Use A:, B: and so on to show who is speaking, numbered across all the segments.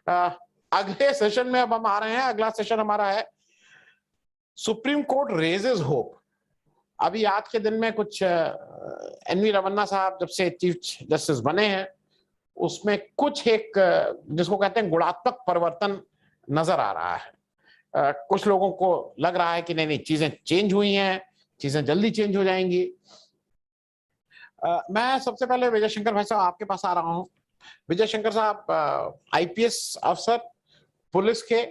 A: अगले सेशन में अब हम आ रहे हैं। अगला सेशन हमारा है सुप्रीम कोर्ट रेजेस होप। अभी आज के दिन में कुछ एनवी रमन्ना साहब जब से चीफ जस्टिस बने हैं उसमें कुछ एक जिसको कहते हैं गुणात्मक परिवर्तन नजर आ रहा है। कुछ लोगों को लग रहा है कि नहीं नहीं चीजें चेंज हुई हैं, चीजें जल्दी चेंज हो जाएंगी। मैं सबसे पहले विजय शंकर भाई साहब आपके पास आ रहा हूं। विजय शंकर साहब आईपीएस अफसर पुलिस के,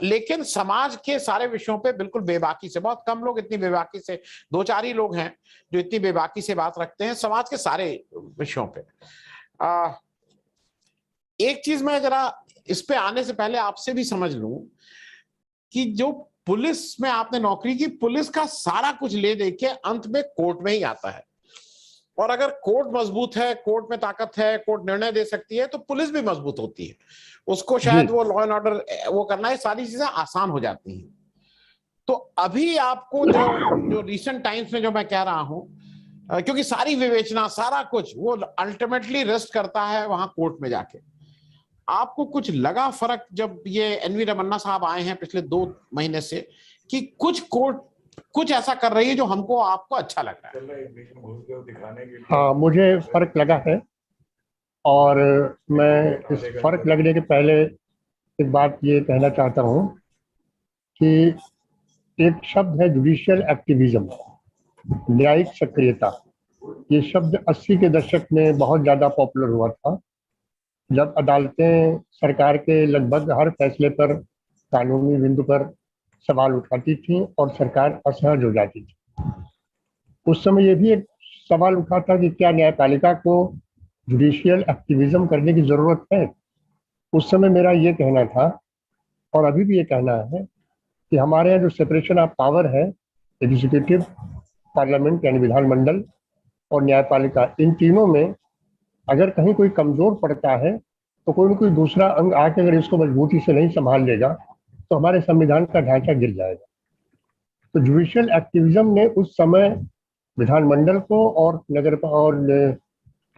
A: लेकिन समाज के सारे विषयों पे बिल्कुल बेबाकी से, बहुत कम लोग इतनी बेबाकी से, दो चार ही लोग हैं जो इतनी बेबाकी से बात रखते हैं समाज के सारे विषयों पे। एक चीज मैं जरा इस पे आने से पहले आपसे भी समझ लूं कि जो पुलिस में आपने नौकरी की, पुलिस का सारा कुछ ले दे के अंत में कोर्ट में ही आता है, और अगर कोर्ट मजबूत है, कोर्ट में ताकत है, कोर्ट निर्णय दे सकती है, तो पुलिस भी मजबूत होती है। उसको शायद वो लॉ एंड ऑर्डर वो करना है, सारी चीजें आसान हो जाती हैं। तो अभी आपको जो रिसेंट टाइम्स में जो मैं कह रहा हूं, क्योंकि सारी विवेचना सारा कुछ वो अल्टीमेटली रेस्ट करता है वहां कोर्ट में जाके, आपको कुछ लगा फर्क जब ये एनवी रमन्ना साहब आए हैं पिछले 2 महीने से, कि कुछ कोर्ट कुछ ऐसा कर रही है जो हमको आपको अच्छा लग रहा है?
B: हाँ, मुझे फर्क लगा है, और मैं इस फर्क लगने के पहले एक बात ये कहना चाहता हूँ कि एक शब्द है जुडिशियल एक्टिविज्म, न्यायिक सक्रियता। ये शब्द 80 के दशक में बहुत ज़्यादा पॉपुलर हुआ था, जब अदालतें सरकार के लगभग हर फैसले पर, कानूनी बिंदु पर सवाल उठाती थीं और सरकार असहज हो जाती थी। उस समय ये भी एक सवाल उठा था कि क्या न्यायपालिका को जुडिशियल एक्टिविज्म करने की ज़रूरत है। उस समय मेरा ये कहना था, और अभी भी ये कहना है, कि हमारे यहाँ जो सेपरेशन ऑफ पावर है, एग्जीक्यूटिव, पार्लियामेंट यानी विधानमंडल और न्यायपालिका, इन तीनों में अगर कहीं कोई कमजोर पड़ता है तो कोई न कोई दूसरा अंग आके अगर इसको मजबूती से नहीं संभाल लेगा तो हमारे संविधान का ढांचा गिर जाएगा। तो जुडिशियल एक्टिविज्म ने उस समय विधानमंडल को और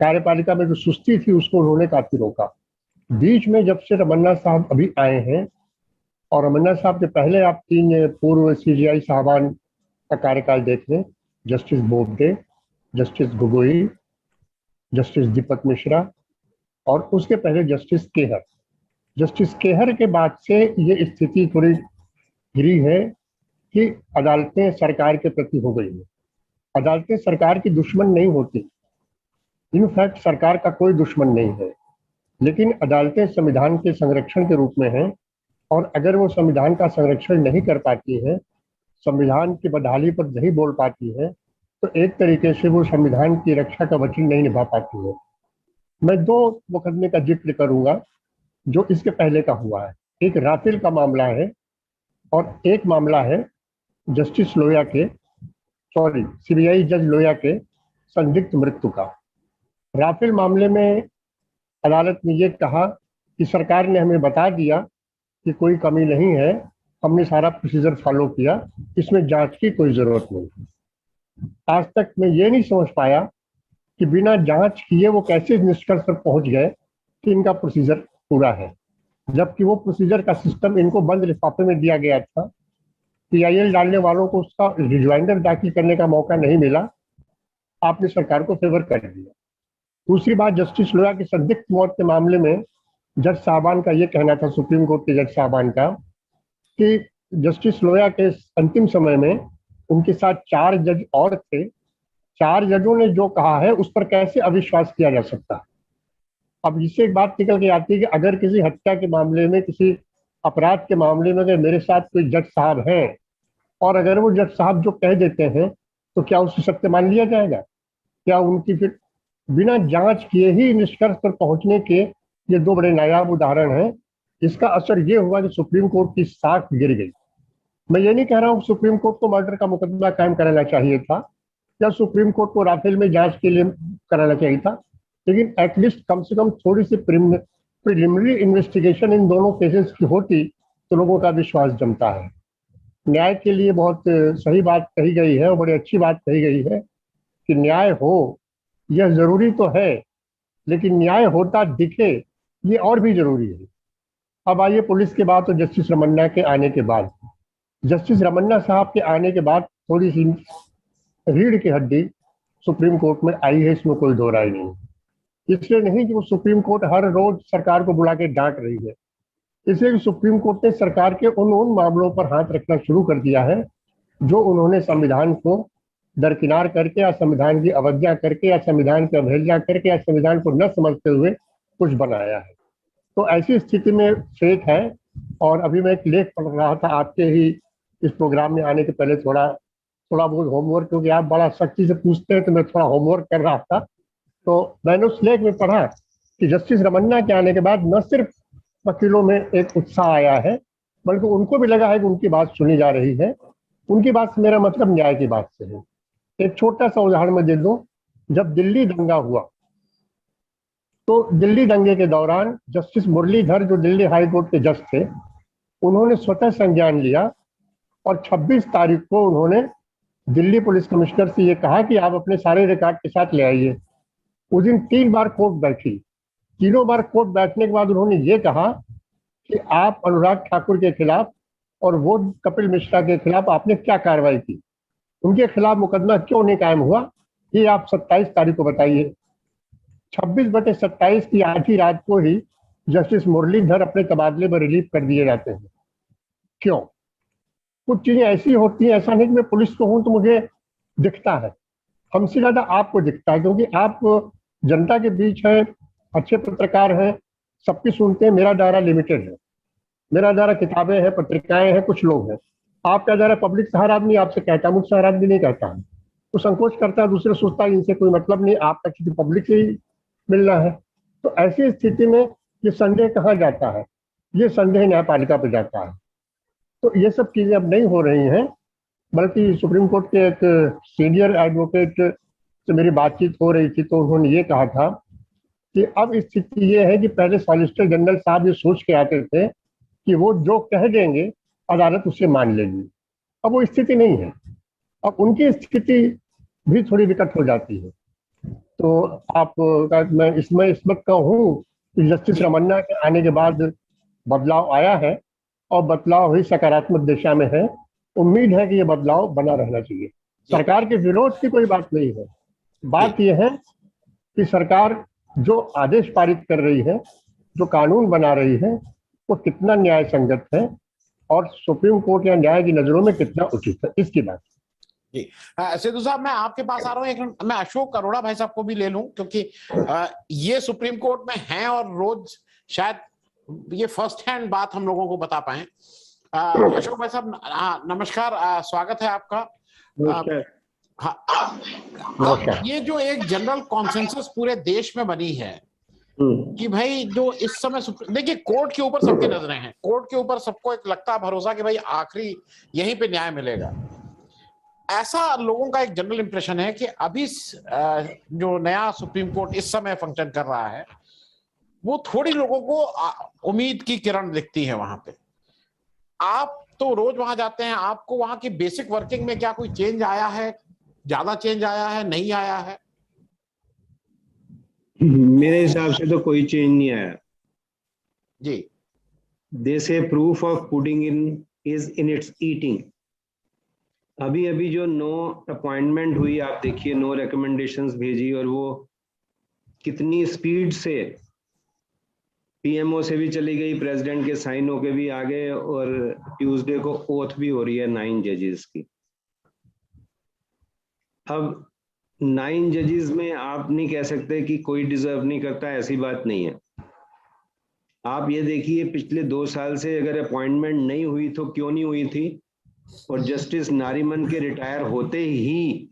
B: कार्यपालिका में जो सुस्ती थी उसको उन्होंने काफी रोका। बीच में जब से रमन्ना साहब अभी आए हैं, और रमन्ना साहब के पहले आप 3 पूर्व सीजीआई साहबान का कार्यकाल देख लें, justice Bobde, justice Gogoi, justice Deepak Mishra, और उसके पहले जस्टिस केहर। जस्टिस केहर के बाद से ये स्थिति थोड़ी गिरी है कि अदालतें सरकार के प्रति हो गई हैं। अदालतें सरकार की दुश्मन नहीं होती, इनफैक्ट सरकार का कोई दुश्मन नहीं है, लेकिन अदालतें संविधान के संरक्षण के रूप में हैं, और अगर वो संविधान का संरक्षण नहीं कर पाती है, संविधान की बदहाली पर नहीं बोल पाती है, तो एक तरीके से वो संविधान की रक्षा का वचन नहीं निभा पाती है। मैं 2 मुकदमे का जिक्र करूंगा जो इसके पहले का हुआ है। एक राफेल का मामला है, और एक मामला है जस्टिस लोया के, सीबीआई जज लोया के संदिग्ध मृत्यु का। राफेल मामले में अदालत ने ये कहा कि सरकार ने हमें बता दिया कि कोई कमी नहीं है, हमने सारा प्रोसीजर फॉलो किया, इसमें जांच की कोई जरूरत नहीं। आज तक मैं ये नहीं समझ पाया कि बिना जांच किए वो कैसे निष्कर्ष पर पहुंच गए कि इनका प्रोसीजर पूरा है, जबकि वो प्रोसीजर का सिस्टम इनको बंद लिफाफे में दिया गया था। पीआईएल डालने वालों को उसका रिजॉइंडर दाखिल करने का मौका नहीं मिला, आपने सरकार को फेवर कर दिया। दूसरी बात, जस्टिस लोया की संदिग्ध मौत के मामले में जज साहबान का ये कहना था, सुप्रीम कोर्ट के जज साहबान का, कि जस्टिस लोया के अंतिम समय में उनके साथ 4 जज और थे, 4 जजों ने जो कहा है उस पर कैसे अविश्वास किया जा सकता है। अब इससे एक बात निकल के आती है कि अगर किसी हत्या के मामले में, किसी अपराध के मामले में अगर मेरे साथ कोई जज साहब हैं, और अगर वो जज साहब जो कह देते हैं, तो क्या उसे सत्य मान लिया जाएगा? क्या उनकी फिर बिना जांच किए ही निष्कर्ष पर पहुंचने के ये 2 बड़े नायाब उदाहरण हैं। इसका असर ये हुआ कि सुप्रीम कोर्ट की साख गिर गई। मैं ये नहीं कह रहा हूँ सुप्रीम कोर्ट को मर्डर का मुकदमा कायम कराना चाहिए था, या सुप्रीम कोर्ट को राफेल में जांच के लिए कराना चाहिए था, लेकिन एटलीस्ट कम से कम थोड़ी सी प्रिलिमिनरी इन्वेस्टिगेशन इन दोनों केसेस की होती तो लोगों का विश्वास जमता है। न्याय के लिए बहुत सही बात कही गई है, और बड़ी अच्छी बात कही गई है कि न्याय हो, यह जरूरी तो है, लेकिन न्याय होता दिखे ये और भी जरूरी है। अब आइए पुलिस के बाद, तो जस्टिस रमन्ना के आने के बाद, जस्टिस रमन्ना साहब के आने के बाद थोड़ी सी रीढ़ की हड्डी सुप्रीम कोर्ट में आई है, इसमें कोई दो राय नहीं। इसलिए नहीं कि वो सुप्रीम कोर्ट हर रोज सरकार को बुला के डांट रही है, इसलिए कि सुप्रीम कोर्ट ने सरकार के उन मामलों पर हाथ रखना शुरू कर दिया है जो उन्होंने संविधान को दरकिनार करके या संविधान की अवज्ञा करके या संविधान की अवहेलना करके या संविधान को न समझते हुए कुछ बनाया है। तो ऐसी स्थिति में फेक है। और अभी मैं एक लेख पढ़ रहा था आपके ही इस प्रोग्राम में आने के पहले, थोड़ा बहुत होमवर्क, क्योंकि आप बड़ा सख्ती से पूछते हैं तो मैं थोड़ा होमवर्क कर रहा था। तो मैंने उस लेख में पढ़ा कि जस्टिस रमन्ना के आने के बाद न सिर्फ वकीलों में एक उत्साह आया है, बल्कि उनको भी लगा है कि उनकी बात सुनी जा रही है। उनकी बात से मेरा मतलब न्याय की बात से है। एक छोटा सा उदाहरण मैं दे दूं, जब दिल्ली दंगा हुआ तो दिल्ली दंगे के दौरान जस्टिस मुरलीधर, जो दिल्ली हाई कोर्ट के जज थे, उन्होंने स्वतः संज्ञान लिया और 26 तारीख को उन्होंने दिल्ली पुलिस कमिश्नर से ये कहा कि आप अपने सारे रिकॉर्ड के साथ ले आइए। उस दिन 3 बार कोर्ट बैठी, तीनों बार कोर्ट बैठने के बाद उन्होंने ये कहा कि आप अनुराग ठाकुर के खिलाफ और वो कपिल मिश्रा के खिलाफ आपने क्या कार्रवाई की, उनके खिलाफ मुकदमा क्यों नहीं कायम हुआ, ये आप 27 तारीख को बताइए। 26/27 की आधी रात को ही जस्टिस मुरलीधर अपने तबादले पर रिलीव कर दिए जाते हैं। क्यों? कुछ चीजें ऐसी होती हैं, ऐसा नहीं कि मैं पुलिस को हूं तो मुझे दिखता है, हमसे ज्यादा आपको दिखता है, क्योंकि आप जनता के बीच हैं, अच्छे पत्रकार हैं, सबकी सुनते हैं। मेरा दायरा लिमिटेड है, मेरा दायरा किताबें हैं, पत्रिकाएं हैं, कुछ लोग हैं। आपका दायरा पब्लिक से हर आदमी आपसे कहता है, मुझसे हर आदमी नहीं कहता है, वो संकोच करता है, दूसरे सोचता है इनसे कोई मतलब नहीं, आपका किसी पब्लिक से ही मिलना है। तो ऐसी स्थिति में ये संदेह कहाँ जाता है? ये संदेह न्यायपालिका पर जाता है। तो ये सब चीजें अब नहीं हो रही हैं, बल्कि सुप्रीम कोर्ट के एक सीनियर एडवोकेट से मेरी बातचीत हो रही थी, तो उन्होंने ये कहा था कि अब स्थिति ये है कि पहले सॉलिसिटर जनरल साहब ये सोच के आते थे कि वो जो कह देंगे अदालत उसे मान लेगी। अब वो स्थिति नहीं है, अब उनकी स्थिति भी थोड़ी विकट हो जाती है। तो आप मैं इसमें इस वक्त का हूँ कि जस्टिस रमन्ना के आने के बाद बदलाव आया है और बदलाव ही सकारात्मक दिशा में है। उम्मीद है कि ये बदलाव बना रहना चाहिए। सरकार के विरोध की कोई बात नहीं है, बात यह है कि सरकार जो आदेश पारित कर रही है, जो कानून बना रही है, वो कितना न्याय संगत है और सुप्रीम कोर्ट या न्याय की नजरों में कितना उचित है, इसकी बात।
A: जी सिद्धू साहब, मैं आपके पास आ रहा हूँ। एक मैं अशोक अरोड़ा भाई साहब को भी ले लूं, क्योंकि ये सुप्रीम कोर्ट में हैं और रोज शायद ये फर्स्ट हैंड बात हम लोगों को बता पाए। अशोक भाई साहब, नमस्कार, स्वागत है आपका। ये जो एक जनरल कॉन्सेंसस पूरे देश में बनी है कि भाई जो इस समय देखिए, कोर्ट के ऊपर सबकी नजरें हैं, कोर्ट के ऊपर सबको एक लगता भरोसा कि भाई आखिरी यहीं पे न्याय मिलेगा। ऐसा लोगों का एक जनरल इंप्रेशन है कि अभी जो नया सुप्रीम कोर्ट इस समय फंक्शन कर रहा है, वो थोड़ी लोगों को उम्मीद की किरण दिखती है वहां पे। आप तो रोज वहां जाते हैं, आपको वहां की बेसिक वर्किंग में क्या कोई चेंज आया है? ज्यादा चेंज आया है, नहीं आया है?
C: मेरे हिसाब से तो कोई चेंज नहीं आया
A: जी।
C: दे से proof of pudding in is in its eating. अभी अभी जो 9 अपॉइंटमेंट हुई, आप देखिए 9 रिकमेंडेशंस भेजी, और वो कितनी स्पीड से पीएमओ से भी चली गई, प्रेसिडेंट के साइन होके भी आ गए, और ट्यूसडे को ओथ भी हो रही है 9 जजेस की। अब 9 जजेस में आप नहीं कह सकते कि कोई डिजर्व नहीं करता, ऐसी बात नहीं है। आप ये देखिए पिछले 2 साल से अगर अपॉइंटमेंट नहीं हुई तो क्यों नहीं हुई थी, और जस्टिस नारीमन के रिटायर होते ही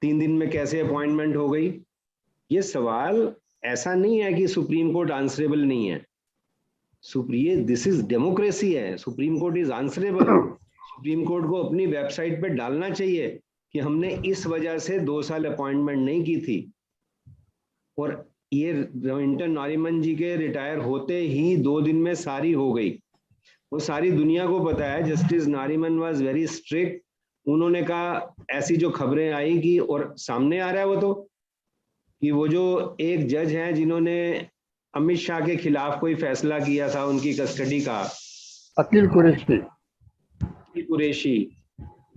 C: 3 दिन में कैसे अपॉइंटमेंट हो गई। ये सवाल ऐसा नहीं है कि सुप्रीम कोर्ट आंसरेबल नहीं है। दिस इज डेमोक्रेसी है, supreme court is answerable. Supreme court को अपनी वेबसाइट पे डालना चाहिए कि हमने इस वजह से 2 साल अपॉइंटमेंट नहीं की थी, और ये रविंटन नारीमन जी के रिटायर होते ही 2 दिन में सारी हो गई। वो सारी दुनिया को पता है justice Nariman was very strict. उन्होंने कहा, ऐसी जो खबरें आई कि, और सामने आ रहा है वो तो, कि वो जो एक जज हैं जिन्होंने अमित शाह के खिलाफ कोई फैसला किया था उनकी कस्टडी का?
B: अकील कुरैशी।
C: कुरैशी,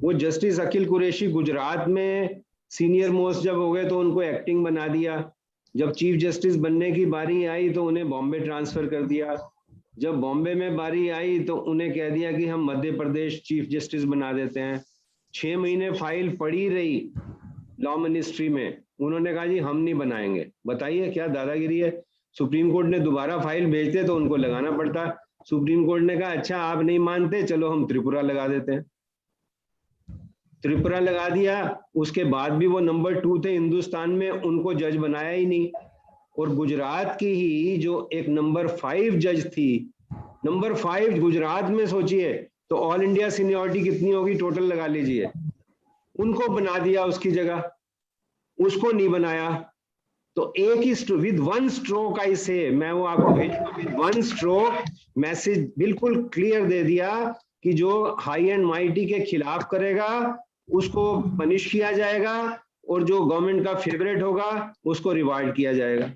C: वो जस्टिस अकील कुरैशी गुजरात में सीनियर मोस्ट जब हो गए तो उनको एक्टिंग बना दिया। जब चीफ जस्टिस बनने की बारी आई तो उन्हें बॉम्बे ट्रांसफर कर दिया। जब बॉम्बे में बारी आई तो उन्हें कह दिया कि हम मध्य प्रदेश चीफ जस्टिस बना देते हैं। 6 महीने फाइल पड़ी रही लॉ मिनिस्ट्री में, उन्होंने कहा जी हम नहीं बनाएंगे। बताइए क्या दादागिरी है। सुप्रीम कोर्ट ने दोबारा फाइल भेजते तो उनको लगाना पड़ता। सुप्रीम कोर्ट ने कहा अच्छा आप नहीं मानते, चलो हम त्रिपुरा लगा देते हैं। त्रिपुरा लगा दिया। उसके बाद भी वो नंबर 2 थे हिंदुस्तान में, उनको जज बनाया ही नहीं। और गुजरात की ही जो एक नंबर 5 जज थी, नंबर 5 गुजरात में, सोचिए तो ऑल इंडिया सीनियरिटी कितनी होगी टोटल लगा लीजिए, उनको बना दिया उसकी जगह, उसको नहीं बनाया। तो एक ही विद वन स्ट्रोक आई से, मैं वो आपको भेजूंगा, विद वन स्ट्रोक मैसेज बिल्कुल क्लियर दे दिया कि जो हाई एंड माइटी के खिलाफ करेगा उसको पनिश किया जाएगा और जो गवर्नमेंट का फेवरेट होगा उसको रिवार्ड किया जाएगा।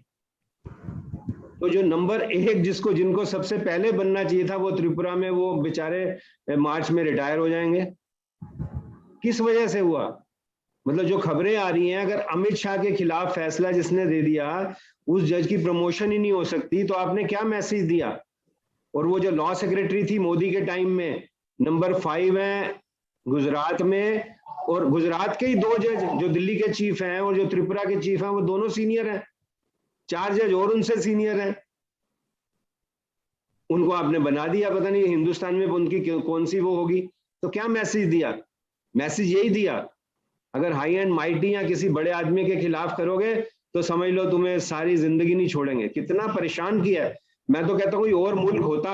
C: तो जो नंबर 1 जिनको सबसे पहले बनना चाहिए था वो त्रिपुरा में, वो बेचारे मार्च में रिटायर हो जाएंगे। किस वजह से हुआ? मतलब जो खबरें आ रही हैं, अगर अमित शाह के खिलाफ फैसला जिसने दे दिया उस जज की प्रमोशन ही नहीं हो सकती, तो आपने क्या मैसेज दिया? और वो जो लॉ सेक्रेटरी थी मोदी के टाइम में, नंबर 5 है गुजरात में, और गुजरात के ही 2 जज जो दिल्ली के चीफ हैं और जो त्रिपुरा के चीफ हैं वो दोनों सीनियर हैं, 4 जज और उनसे सीनियर हैं। उनको आपने बना दिया, पता नहीं हिंदुस्तान में उनकी कौन सी वो होगी। तो क्या मैसेज दिया? मैसेज यही दिया, अगर हाई एंड माइटी या किसी बड़े आदमी के खिलाफ करोगे तो समझ लो तुम्हें सारी जिंदगी नहीं छोड़ेंगे। कितना परेशान किया है। मैं तो कहता हूँ कोई और मुल्क होता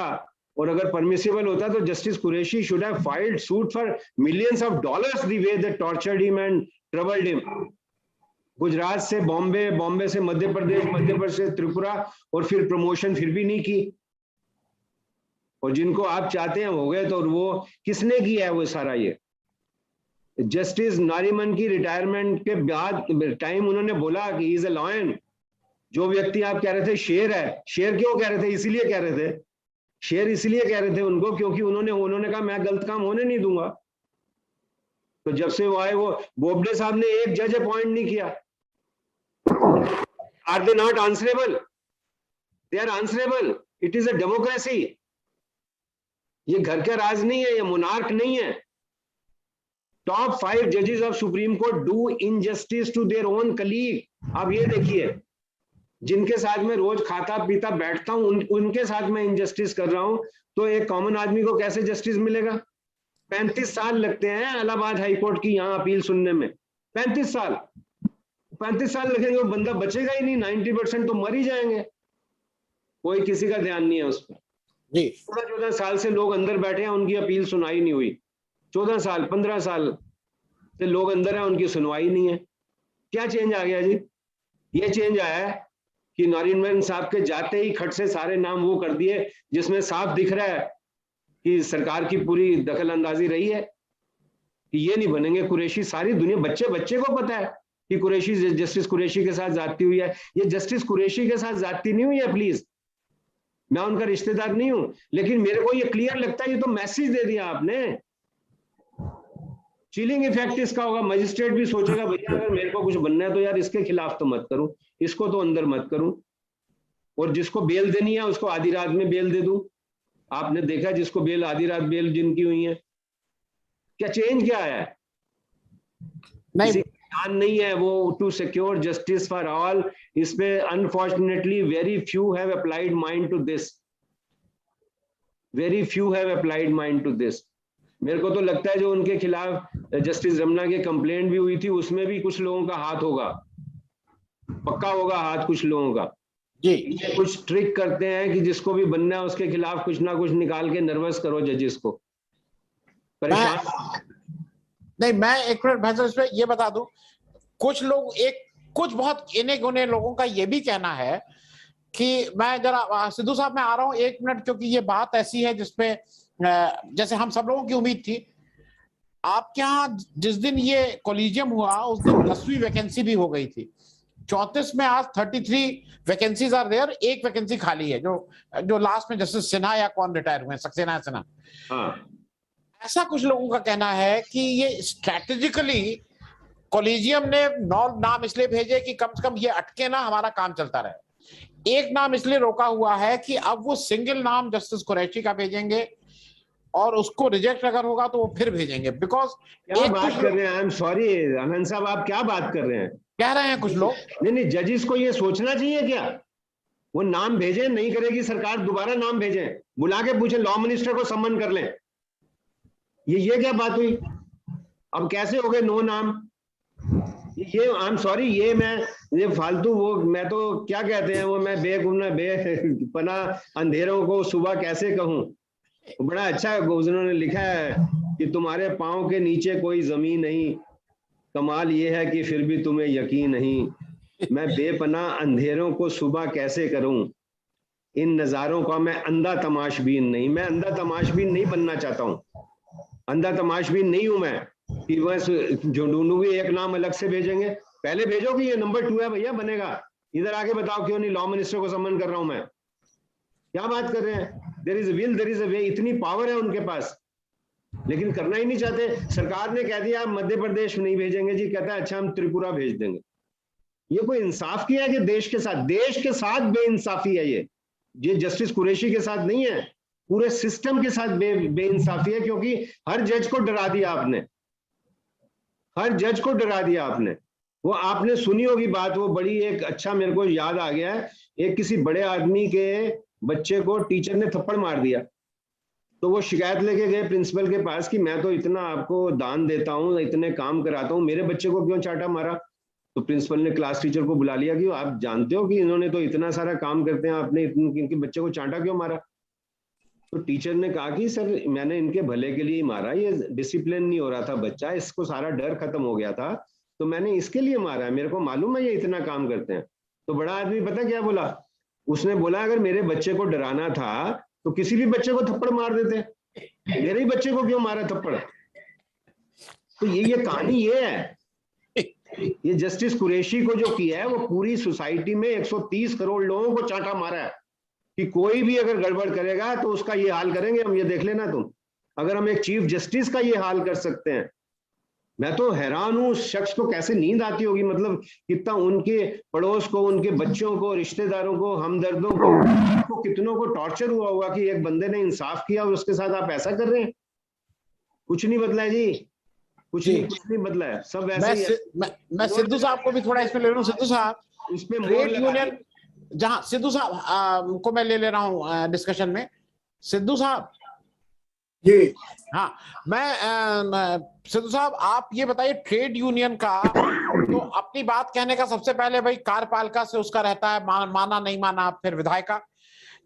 C: और अगर परमिसिबल होता तो justice Qureshi should have filed suit for millions of dollars the way they tortured him and troubled him. Gujarat से बॉम्बे, बॉम्बे से मध्य प्रदेश, मध्य प्रदेश से त्रिपुरा, और फिर प्रमोशन फिर भी नहीं की। और जिनको आप चाहते हैं हो गए। तो वो किसने किया है वो सारा? ये जस्टिस नारीमन की रिटायरमेंट के बाद टाइम उन्होंने बोला कि इज ए लॉयन। जो व्यक्ति आप कह रहे थे शेर है, शेर क्यों कह रहे थे? इसीलिए कह रहे थे, शेर इसलिए कह रहे थे उनको क्योंकि उन्होंने कहा मैं गलत काम होने नहीं दूंगा। तो जब से वो आए, वो बोबडे साहब ने एक जज अपॉइंट नहीं किया। Are they not answerable? They are answerable. It is a democracy. ये घर का राज नहीं है, ये मोनार्क नहीं है। टॉप 5 जजेस of supreme court do injustice to their own colleague. आप ये देखिए, जिनके साथ में रोज खाता पीता बैठता हूं उनके साथ में इनजस्टिस कर रहा हूं, तो एक कॉमन आदमी को कैसे जस्टिस मिलेगा? 35 साल लगते हैं इलाहाबाद हाईकोर्ट की यहाँ अपील सुनने में। 35 साल लगेंगे, वो बंदा बचेगा ही नहीं। 90% तो मर ही जाएंगे। कोई किसी का ध्यान नहीं है उस पर। 14 साल से लोग अंदर बैठे हैं, उनकी अपील सुनाई नहीं हुई। 14 साल 15 साल से लोग अंदर हैं, उनकी सुनवाई नहीं है। क्या चेंज आ गया जी? ये चेंज आया है कि नारीमन साहब के जाते ही खट से सारे नाम वो कर दिए जिसमें साफ दिख रहा है कि सरकार की पूरी दखल अंदाजी रही है कि ये नहीं बनेंगे कुरैशी। सारी दुनिया, बच्चे को पता है कि कुरैशी, जस्टिस कुरैशी के साथ जाती हुई है। ये जस्टिस कुरैशी के साथ जाती नहीं हुई है, प्लीज। मैं उनका रिश्तेदार नहीं हूं, लेकिन मेरे को ये क्लियर लगता है, ये तो मैसेज दे दिया आपने। चिलिंग इफेक्ट इसका होगा। मजिस्ट्रेट भी सोचेगा भैया अगर मेरे को कुछ बनना है तो यार इसके खिलाफ तो मत करूं, इसको तो अंदर मत करूं, और जिसको बेल देनी है उसको आधी रात में बेल दे दूं। आपने देखा जिसको बेल, आधी रात बेल जिनकी हुई है। क्या चेंज क्या है? नहीं है वो to secure justice for all. इस पे unfortunately very few have applied mind to this, very few have applied mind to this. मेरे को तो लगता है जो उनके खिलाफ जस्टिस रमना के कंप्लेंट भी हुई थी, उसमें भी कुछ लोगों का हाथ होगा, पक्का होगा हाथ कुछ लोगों का जी। ये कुछ ट्रिक करते हैं कि जिसको भी बनना है उसके खिलाफ कुछ ना कुछ निकाल के नर्वस करो जजेस को, परेशान।
A: नहीं, मैं एक मिनट इस पे ये बता दूं, कुछ बहुत इने गुने लोगों का ये भी कहना है कि मैं जरा सिद्धू साहब मैं आ रहा हूं 1 मिनट, क्योंकि ये बात ऐसी है जिसपे जैसे हम सब लोगों की उम्मीद थी। आपके यहाँ जिस दिन ये कॉलेजियम हुआ उस दिन 10वीं वैकेंसी भी हो गई थी 34 में आज 33 वैकेंसीज आर देयर, एक वैकेंसी खाली है जो लास्ट में जस्टिस सिन्हा या कौन रिटायर हुए, सक्सेना सिन्हा।
C: हाँ,
A: ऐसा कुछ लोगों का कहना है कि ये स्ट्रैटेजिकली कॉलेजियम ने 9 नाम इसलिए भेजे कि कम से कम ये अटके ना, हमारा काम चलता रहे। एक नाम इसलिए रोका हुआ है कि अब वो सिंगल नाम जस्टिस कुरैशी का भेजेंगे और उसको रिजेक्ट अगर होगा तो वो फिर भेजेंगे, बिकॉज
C: क्या बात कर रहे हैं? आई एम सॉरी आनंद साहब, आप क्या बात कर रहे हैं?
A: कह रहे हैं कुछ लोग।
C: नहीं, जजेस को ये सोचना चाहिए क्या? वो नाम भेजे, नहीं करेगी सरकार दोबारा नाम भेजे, बुला के पूछे, लॉ मिनिस्टर को सम्मन कर लें। ये क्या बात हुई? अब कैसे हो गए 9 नाम? ये आई एम सॉरी, ये फालतू, वो मैं तो क्या कहते हैं, वो मैं बेगुनाह बेपना अंधेरों को सुबह कैसे कहूं। बड़ा अच्छा उन्होंने लिखा है कि तुम्हारे पांव के नीचे कोई जमीन नहीं, कमाल ये है कि फिर भी तुम्हें यकीन नहीं। मैं बेपनाह अंधेरों को सुबह कैसे करूं, इन नजारों का मैं अंधा तमाशबीन नहीं। मैं अंधा तमाशबीन नहीं बनना चाहता हूं, अंधा तमाशबीन नहीं हूं मैं कि बस जो ढूंढूंगी एक नाम अलग से भेजेंगे। पहले भेजो कि ये नंबर 2 है भैया, बनेगा, इधर आके बताओ क्यों नहीं लॉ मिनिस्टर को सम्मन कर रहा हूं मैं। क्या बात कर रहे हैं? There is will, there is a way, इतनी पावर है उनके पास, लेकिन करना ही नहीं चाहते। सरकार ने कह दिया मध्य प्रदेश नहीं भेजेंगे जी, कहता है अच्छा हम त्रिपुरा भेज देंगे। ये कोई इंसाफ किया है कि देश के साथ बेइंसाफी है ये जस्टिस कुरैशी के साथ नहीं है, पूरे सिस्टम के साथ बेइंसाफी है, क्योंकि हर जज को डरा दिया आपने, हर जज को डरा दिया आपने। वो आपने सुनी होगी बात, वो बड़ी एक अच्छा मेरे को याद आ गया है, एक किसी बड़े आदमी के बच्चे को टीचर ने थप्पड़ मार दिया, तो वो शिकायत लेके गए प्रिंसिपल के पास कि मैं तो इतना आपको दान देता हूँ, इतने काम कराता हूँ, मेरे बच्चे को क्यों चांटा मारा? तो प्रिंसिपल ने क्लास टीचर को बुला लिया कि आप जानते हो कि इन्होंने तो इतना सारा काम करते हैं, आपने इनके बच्चे को चांटा क्यों मारा? तो टीचर ने कहा कि सर मैंने इनके भले के लिए ही मारा, ये डिसिप्लिन नहीं हो रहा था बच्चा, इसको सारा डर खत्म हो गया था, तो मैंने इसके लिए मारा है, मेरे को मालूम है ये इतना काम करते हैं। तो बड़ा आदमी पता क्या बोला? उसने बोला अगर मेरे बच्चे को डराना था तो किसी भी बच्चे को थप्पड़ मार देते, मेरे ही बच्चे को क्यों मारा थप्पड़? तो ये कहानी ये है, ये जस्टिस कुरैशी को जो किया है वो पूरी सोसाइटी में 130 करोड़ लोगों को चांटा मारा है कि कोई भी अगर गड़बड़ करेगा तो उसका ये हाल करेंगे हम, ये देख लेना तुम। अगर हम एक चीफ जस्टिस का ये हाल कर सकते हैं, मैं तो हैरान हूं उस शख्स को कैसे नींद आती होगी, मतलब कितना उनके पड़ोस को, उनके बच्चों को, रिश्तेदारों को, हमदर्दों को कितनों को टॉर्चर हुआ होगा कि एक बंदे ने इंसाफ किया और उसके साथ आप ऐसा कर रहे हैं। कुछ नहीं बदला है जी, कुछ नहीं बदला है, सब वैसे ही है।
A: मैं सिद्धू साहब को भी थोड़ा इसमें ले लूं। सिद्धू साहब,
C: उसमें
A: ट्रेड यूनियन, जहां सिद्धू साहब को मैं ले रहा हूं डिस्कशन में। सिद्धू साहब
D: जी,
A: हाँ, मैं सिद्धू साहब आप ये बताइए, ट्रेड यूनियन का तो अपनी बात कहने का सबसे पहले भाई कार्यपालिका से उसका रहता है, माना नहीं माना फिर विधायिका,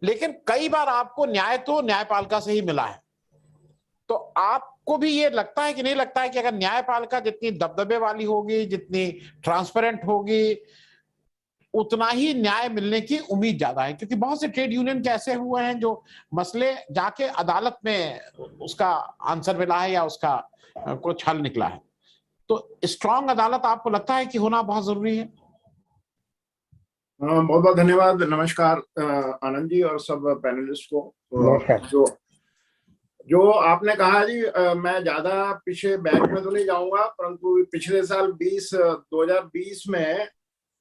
A: लेकिन कई बार आपको न्याय तो न्यायपालिका से ही मिला है। तो आपको भी ये लगता है कि नहीं लगता है कि अगर न्यायपालिका जितनी दबदबे वाली होगी, जितनी ट्रांसपेरेंट होगी, उतना ही न्याय मिलने की उम्मीद ज्यादा है? क्योंकि बहुत से ट्रेड यूनियन के ऐसे हुए हैं जो मसले जाके अदालत में उसका आंसर मिला है या उसका कुछ हल निकला है। तो स्ट्रांग अदालत आपको लगता है कि होना बहुत जरूरी है?
D: बहुत बहुत धन्यवाद। नमस्कार आनंद जी और सब पैनलिस्ट को।
B: नमस्कार।
D: जो आपने कहा जी, मैं ज्यादा पीछे बैक में तो नहीं जाऊंगा, परंतु पिछले साल 2020 में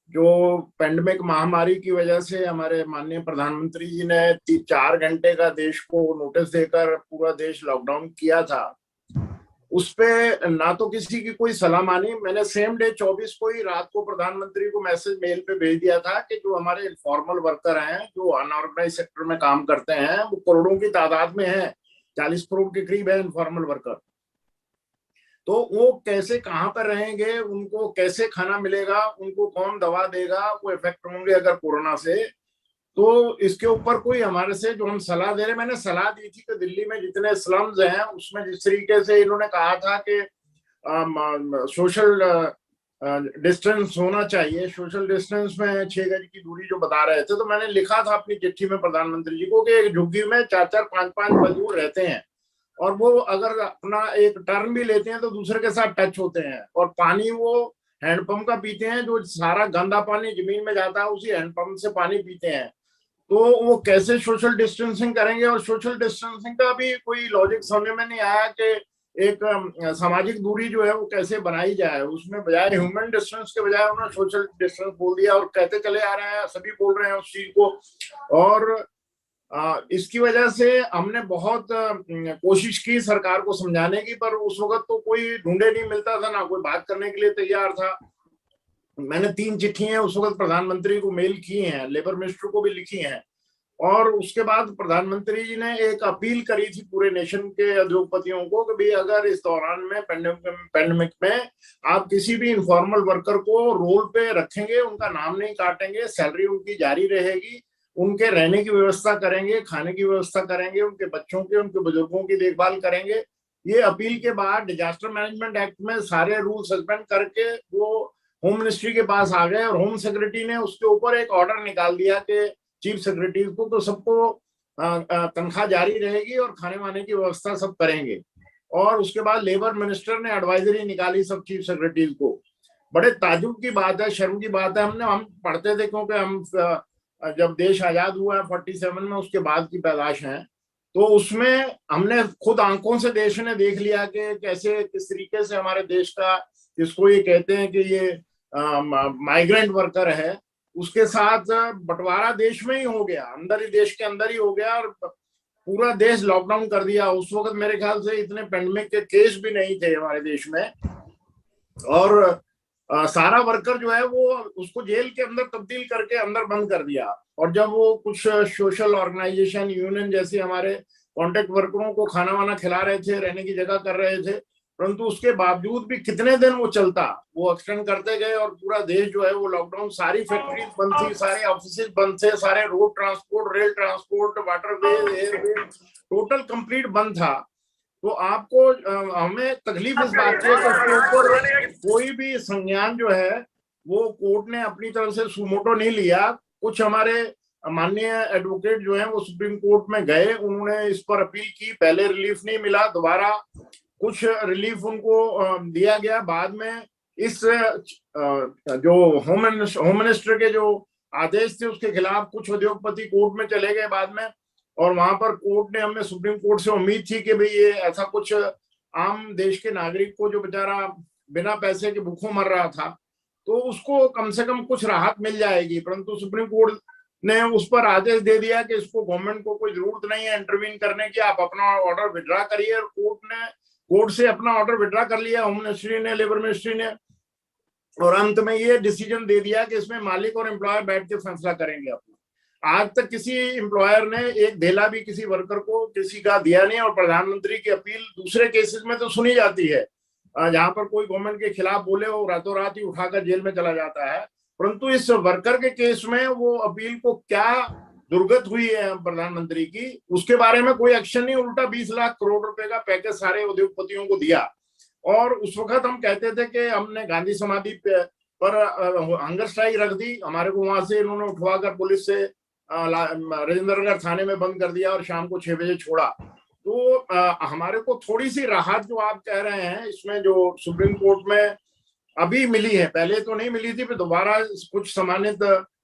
D: जो पेंडेमिक महामारी की वजह से हमारे माननीय प्रधानमंत्री जी ने 4 घंटे का देश को नोटिस देकर पूरा देश लॉकडाउन किया था, उस पे ना तो किसी की कोई सलाह मानी। मैंने सेम डे 24 को ही रात को प्रधानमंत्री को मैसेज मेल पे भेज दिया था कि जो हमारे इनफॉर्मल वर्कर हैं, जो अनऑर्गेनाइज सेक्टर में काम करते हैं, वो करोड़ों की तादाद में है, 40 करोड़ के करीब है इनफॉर्मल वर्कर। तो वो कैसे, कहाँ पर रहेंगे, उनको कैसे खाना मिलेगा, उनको कौन दवा देगा, वो इफेक्ट होंगे अगर कोरोना से। तो इसके ऊपर कोई हमारे से जो हम सलाह दे रहे, मैंने सलाह दी थी कि दिल्ली में जितने स्लम्स हैं उसमें जिस तरीके से इन्होंने कहा था कि सोशल डिस्टेंस होना चाहिए, सोशल डिस्टेंस में 6 गज की दूरी जो बता रहे थे, तो मैंने लिखा था अपनी चिट्ठी में प्रधानमंत्री जी को कि एक झुग्गी में 4-4, 5-5 मजदूर रहते हैं और वो अगर अपना एक टर्न भी लेते हैं तो दूसरे के साथ टच होते हैं, और पानी वो हैंडपंप का पीते हैं, जो सारा गंदा पानी जमीन में जाता है उसी हैंडपंप से पानी पीते हैं। तो वो कैसे सोशल डिस्टेंसिंग करेंगे? और सोशल डिस्टेंसिंग का भी कोई लॉजिक समझ में नहीं आया कि एक सामाजिक दूरी जो है वो कैसे बनाई जाए। उसमें बजाय ह्यूमन डिस्टेंस के बजाय उन्होंने सोशल डिस्टेंस बोल दिया और कहते चले आ रहे हैं, सभी बोल रहे हैं उस चीज को। और इसकी वजह से हमने बहुत कोशिश की सरकार को समझाने की, पर उस वक्त तो कोई ढूंढे नहीं मिलता था, ना कोई बात करने के लिए तैयार था। मैंने 3 चिट्ठियां उस वक्त प्रधानमंत्री को मेल की हैं, लेबर मिनिस्टर को भी लिखी हैं। और उसके बाद प्रधानमंत्री जी ने एक अपील करी थी पूरे नेशन के उद्योगपतियों को कि भाई अगर इस दौरान में पैंडेमिक में आप किसी भी इनफॉर्मल वर्कर को रोल पे रखेंगे, उनका नाम नहीं काटेंगे, सैलरी उनकी जारी रहेगी, उनके रहने की व्यवस्था करेंगे, खाने की व्यवस्था करेंगे, उनके बच्चों के, उनके बुजुर्गों की देखभाल करेंगे। ये अपील के बाद डिजास्टर मैनेजमेंट एक्ट में सारे रूल सस्पेंड करके वो होम मिनिस्ट्री के पास आ गए और होम सेक्रेटरी ने उसके ऊपर एक ऑर्डर निकाल दिया कि चीफ सेक्रेटरी को तो सबको तनख्वाह जारी रहेगी और खाने वाने की व्यवस्था सब करेंगे। और उसके बाद लेबर मिनिस्टर ने एडवाइजरी निकाली सब चीफ सेक्रेटरी को। बड़े ताजुब की बात है, शर्म की बात है, हम पढ़ते थे क्योंकि हम जब देश आजाद हुआ है 47 में, उसके बाद की पैदाश है, तो उसमें हमने खुद आंखों से देश ने देख लिया कि कैसे किस तरीके से हमारे देश का, जिसको ये कहते हैं कि ये माइग्रेंट वर्कर है, उसके साथ बंटवारा देश में ही हो गया, अंदर ही, देश के अंदर ही हो गया और पूरा देश लॉकडाउन कर दिया। उस वक्त मेरे ख्याल से इतने पेंडेमिक के केस भी नहीं थे हमारे देश में। और सारा वर्कर जो है वो उसको जेल के अंदर तब्दील करके अंदर बंद कर दिया। और जब वो कुछ सोशल ऑर्गेनाइजेशन, यूनियन जैसे हमारे कॉन्ट्रैक्ट वर्करों को खाना वाना खिला रहे थे, रहने की जगह कर रहे थे, परंतु उसके बावजूद भी कितने दिन वो चलता, वो एक्सटेंड करते गए और पूरा देश जो है वो लॉकडाउन, सारी फैक्ट्रीज बंद थी, सारे ऑफिस बंद थे, सारे road transport, rail transport, waterway, airway, total complete बंद था। तो आपको हमें तकलीफ इस बात की है कि उसके ऊपर कोई भी संज्ञान जो है वो कोर्ट ने अपनी तरफ से सुमोटो नहीं लिया। कुछ हमारे माननीय एडवोकेट जो हैं वो सुप्रीम कोर्ट में गए, उन्होंने इस पर अपील की, पहले रिलीफ नहीं मिला, दोबारा कुछ रिलीफ उनको दिया गया। बाद में इस जो होम मिनिस्टर के जो आदेश थे उसके खिलाफ कुछ उद्योगपति कोर्ट में चले गए बाद में, और वहां पर कोर्ट ने, हमें सुप्रीम कोर्ट से उम्मीद थी कि भाई ये ऐसा कुछ आम देश के नागरिक को जो बेचारा बिना पैसे के भूखों मर रहा था तो उसको कम से कम कुछ राहत मिल जाएगी, परंतु सुप्रीम कोर्ट ने उस पर आदेश दे दिया कि इसको गवर्नमेंट को कोई जरूरत नहीं है इंटरवीन करने की, आप अपना ऑर्डर विड्रॉ करिए। और कोर्ट से अपना ऑर्डर विड्रॉ कर लिया होम मिनिस्ट्री ने, लेबर मिनिस्ट्री ने, और अंत में ये डिसीजन दे दिया कि इसमें मालिक और एम्प्लॉयर बैठ के फैसला करेंगे अपना। आज तक किसी एम्प्लॉयर ने एक धेला भी किसी वर्कर को किसी का दिया नहीं। और प्रधानमंत्री की अपील दूसरे केसेस में तो सुनी जाती है, जहां पर कोई गवर्नमेंट के खिलाफ बोले वो रातों रात ही उठाकर जेल में चला जाता है, परंतु इस वर्कर के केस में वो अपील को क्या दुर्गत हुई है प्रधानमंत्री की, उसके बारे में कोई एक्शन नहीं, उल्टा 20 लाख करोड़ रुपए का पैकेज सारे उद्योगपतियों को दिया। और उस वक्त हम कहते थे कि हमने गांधी समाधि पर हंगर स्ट्राइक रख दी, हमारे को वहां से इन्होंने उठवाकर पुलिस से राजेंद्र नगर थाने में बंद कर दिया और शाम को 6 बजे छोड़ा। तो हमारे को थोड़ी सी राहत जो आप कह रहे हैं इसमें जो सुप्रीम कोर्ट में अभी मिली है, पहले तो नहीं मिली थी, फिर दोबारा कुछ सम्मानित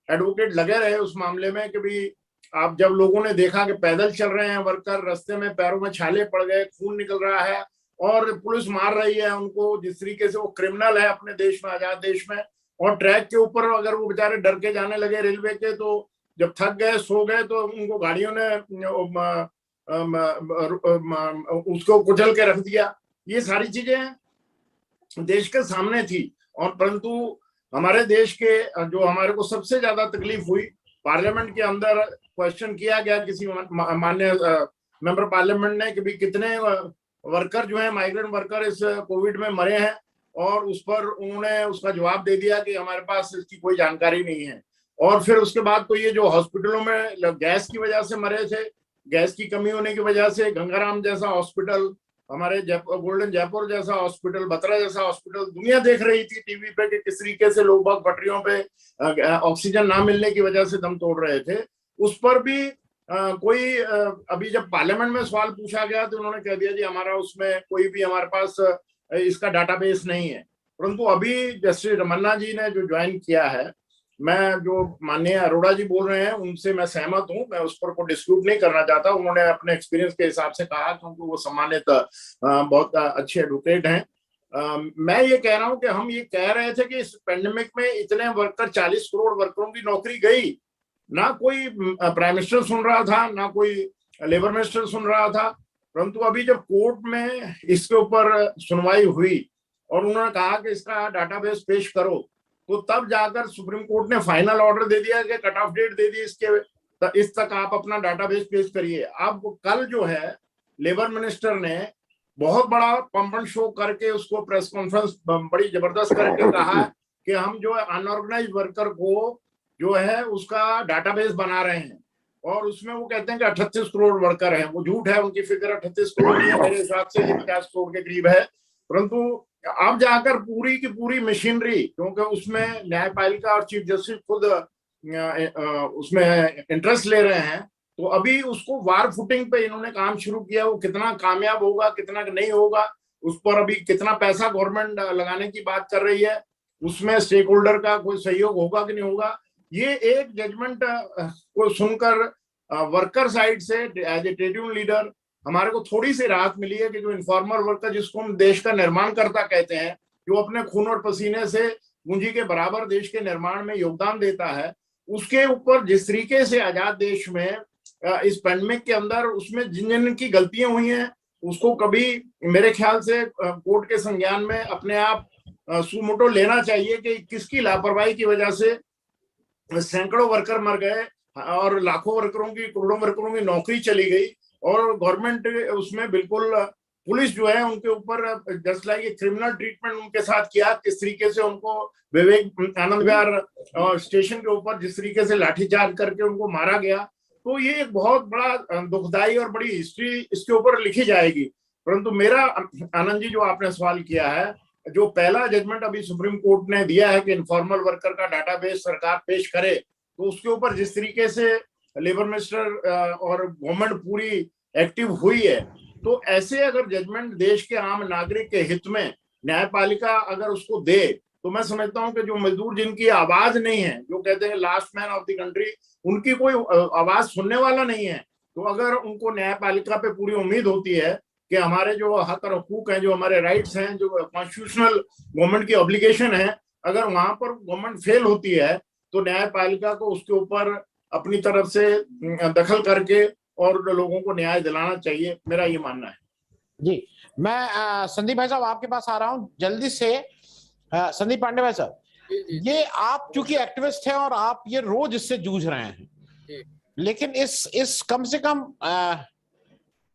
D: एडवोकेट लगे रहे उस मामले में कि भाई आप, जब लोगों ने देखा कि पैदल चल रहे हैं वर्कर, रास्ते में पैरों में छाले पड़ गए, खून निकल रहा है और पुलिस मार रही है उनको, जिस तरीके से वो क्रिमिनल है अपने देश में, आजाद देश में, और ट्रैक के ऊपर अगर वो बेचारे डर के जाने लगे रेलवे के, तो जब थक गए, सो गए, तो उनको गाड़ियों ने उसको कुचल के रख दिया। ये सारी चीजें देश के सामने थी। और परंतु हमारे देश के जो हमारे को सबसे ज्यादा तकलीफ हुई, पार्लियामेंट के अंदर क्वेश्चन किया गया किसी माननीय मेंबर पार्लियामेंट ने कि भाई कितने वर्कर जो है, माइग्रेंट वर्कर इस कोविड में मरे हैं, और उस पर उन्होंने उसका जवाब दे दिया कि हमारे पास इसकी कोई जानकारी नहीं है। और फिर उसके बाद तो ये जो हॉस्पिटलों में गैस की वजह से मरे थे, गैस की कमी होने की वजह से, गंगाराम जैसा हॉस्पिटल, हमारे गोल्डन जयपुर जैसा हॉस्पिटल, बत्रा जैसा हॉस्पिटल, दुनिया देख रही थी टीवी पे कि किस तरीके से लोग बाग पटरियों पे ऑक्सीजन ना मिलने की वजह से दम तोड़ रहे थे। उस पर भी कोई अभी जब पार्लियामेंट में सवाल पूछा गया तो उन्होंने कह दिया जी हमारा उसमें कोई भी, हमारे पास इसका डाटाबेस नहीं है। परंतु अभी जस्टिस रमन्ना जी ने जो ज्वाइन किया है, मैं जो माननीय अरोड़ा जी बोल रहे हैं उनसे मैं सहमत हूं, मैं उस पर कोई डिस्प्यूट नहीं करना चाहता। उन्होंने अपने एक्सपीरियंस के हिसाब से कहा, क्योंकि वो सम्मानित बहुत अच्छे एडवोकेट हैं। मैं ये कह रहा हूं कि हम ये कह रहे थे कि इस पेंडेमिक में इतने वर्कर, 40 करोड़ वर्करों की नौकरी गई, ना कोई प्राइम मिनिस्टर सुन रहा था, ना कोई लेबर मिनिस्टर सुन रहा था। परंतु अभी जब कोर्ट में इसके ऊपर सुनवाई हुई और उन्होंने कहा कि इसका डाटाबेस पेश करो, तो तब जाकर सुप्रीम कोर्ट ने फाइनल ऑर्डर दे दिया कि कट ऑफ डेट दे दी इसके, इस तक आप अपना डाटाबेस पेश करिए। अब कल जो है लेबर मिनिस्टर ने बहुत बड़ा पंप एंड शो करके उसको प्रेस कॉन्फ्रेंस बड़ी जबरदस्त करके कहा कि हम जो है अनऑर्गेनाइज वर्कर को जो है उसका डाटाबेस बना रहे हैं, और उसमें वो कहते हैं कि 38 करोड़ वर्कर हैं। वो झूठ है, उनकी फिगर 38 करोड़ नहीं है, मेरे हिसाब से 50 करोड़ के करीब है। परंतु अब जाकर पूरी की पूरी मशीनरी, क्योंकि उसमें न्यायपालिका और चीफ जस्टिस खुद उसमें इंटरेस्ट ले रहे हैं, तो अभी उसको वार फुटिंग पे इन्होंने काम शुरू किया। वो कितना कामयाब होगा, कितना नहीं होगा, उस पर अभी कितना पैसा गवर्नमेंट लगाने की बात कर रही है, उसमें स्टेक होल्डर का कोई सहयोग होगा कि नहीं होगा, ये एक जजमेंट को सुनकर वर्कर साइड से as a trade union leader हमारे को थोड़ी सी राहत मिली है कि जो इन्फॉर्मल वर्कर, जिसको हम देश का निर्माणकर्ता कहते हैं, जो अपने खून और पसीने से पूंजी के बराबर देश के निर्माण में योगदान देता है, उसके ऊपर जिस तरीके से आजाद देश में इस पेंडेमिक के अंदर उसमें जिन जिन की गलतियां हुई हैं, उसको कभी मेरे ख्याल से कोर्ट के संज्ञान में अपने आप सुमोटो लेना चाहिए कि किसकी लापरवाही की वजह से सैकड़ों वर्कर मर गए और लाखों वर्करों की, करोड़ों वर्करों की नौकरी चली गई, और गवर्नमेंट उसमें बिल्कुल, पुलिस जो है उनके ऊपर जस्ट लाइक क्रिमिनल ट्रीटमेंट उनके साथ किया। किस तरीके से उनको विवेक आनंद विहार स्टेशन के ऊपर जिस तरीके से लाठीचार्ज करके उनको मारा गया, तो ये एक बहुत बड़ा दुखदाई और बड़ी हिस्ट्री इसके ऊपर लिखी जाएगी। परंतु मेरा, आनंद जी, जो आपने सवाल किया है, जो पहला जजमेंट अभी सुप्रीम कोर्ट ने दिया है कि इनफॉर्मल वर्कर का डाटाबेस सरकार पेश करे, तो उसके ऊपर जिस तरीके से लेबर मिनिस्टर और गवर्नमेंट पूरी एक्टिव हुई है, तो ऐसे अगर जजमेंट देश के आम नागरिक के हित में न्यायपालिका अगर उसको दे, तो मैं समझता हूं कि जो मजदूर जिनकी आवाज नहीं है, जो कहते हैं last man of the country, उनकी कोई आवाज सुनने वाला नहीं है, तो अगर उनको न्यायपालिका पे पूरी उम्मीद होती है कि हमारे जो हक और हकूक हैं, जो हमारे राइट्स हैं, जो कॉन्स्टिट्यूशनल गवर्नमेंट की ऑब्लिगेशन है, अगर वहां पर गवर्नमेंट फेल होती है, तो न्यायपालिका को उसके ऊपर अपनी तरफ से दखल करके और लोगों को न्याय दिलाना चाहिए, मेरा ये मानना है।
A: जी, मैं संदीप भाई साहब आपके पास आ रहा हूं जल्दी से। संदीप पांडे भाई साहब, ये आप चूंकि एक्टिविस्ट हैं और आप ये रोज इससे जूझ रहे हैं, लेकिन इस कम से कम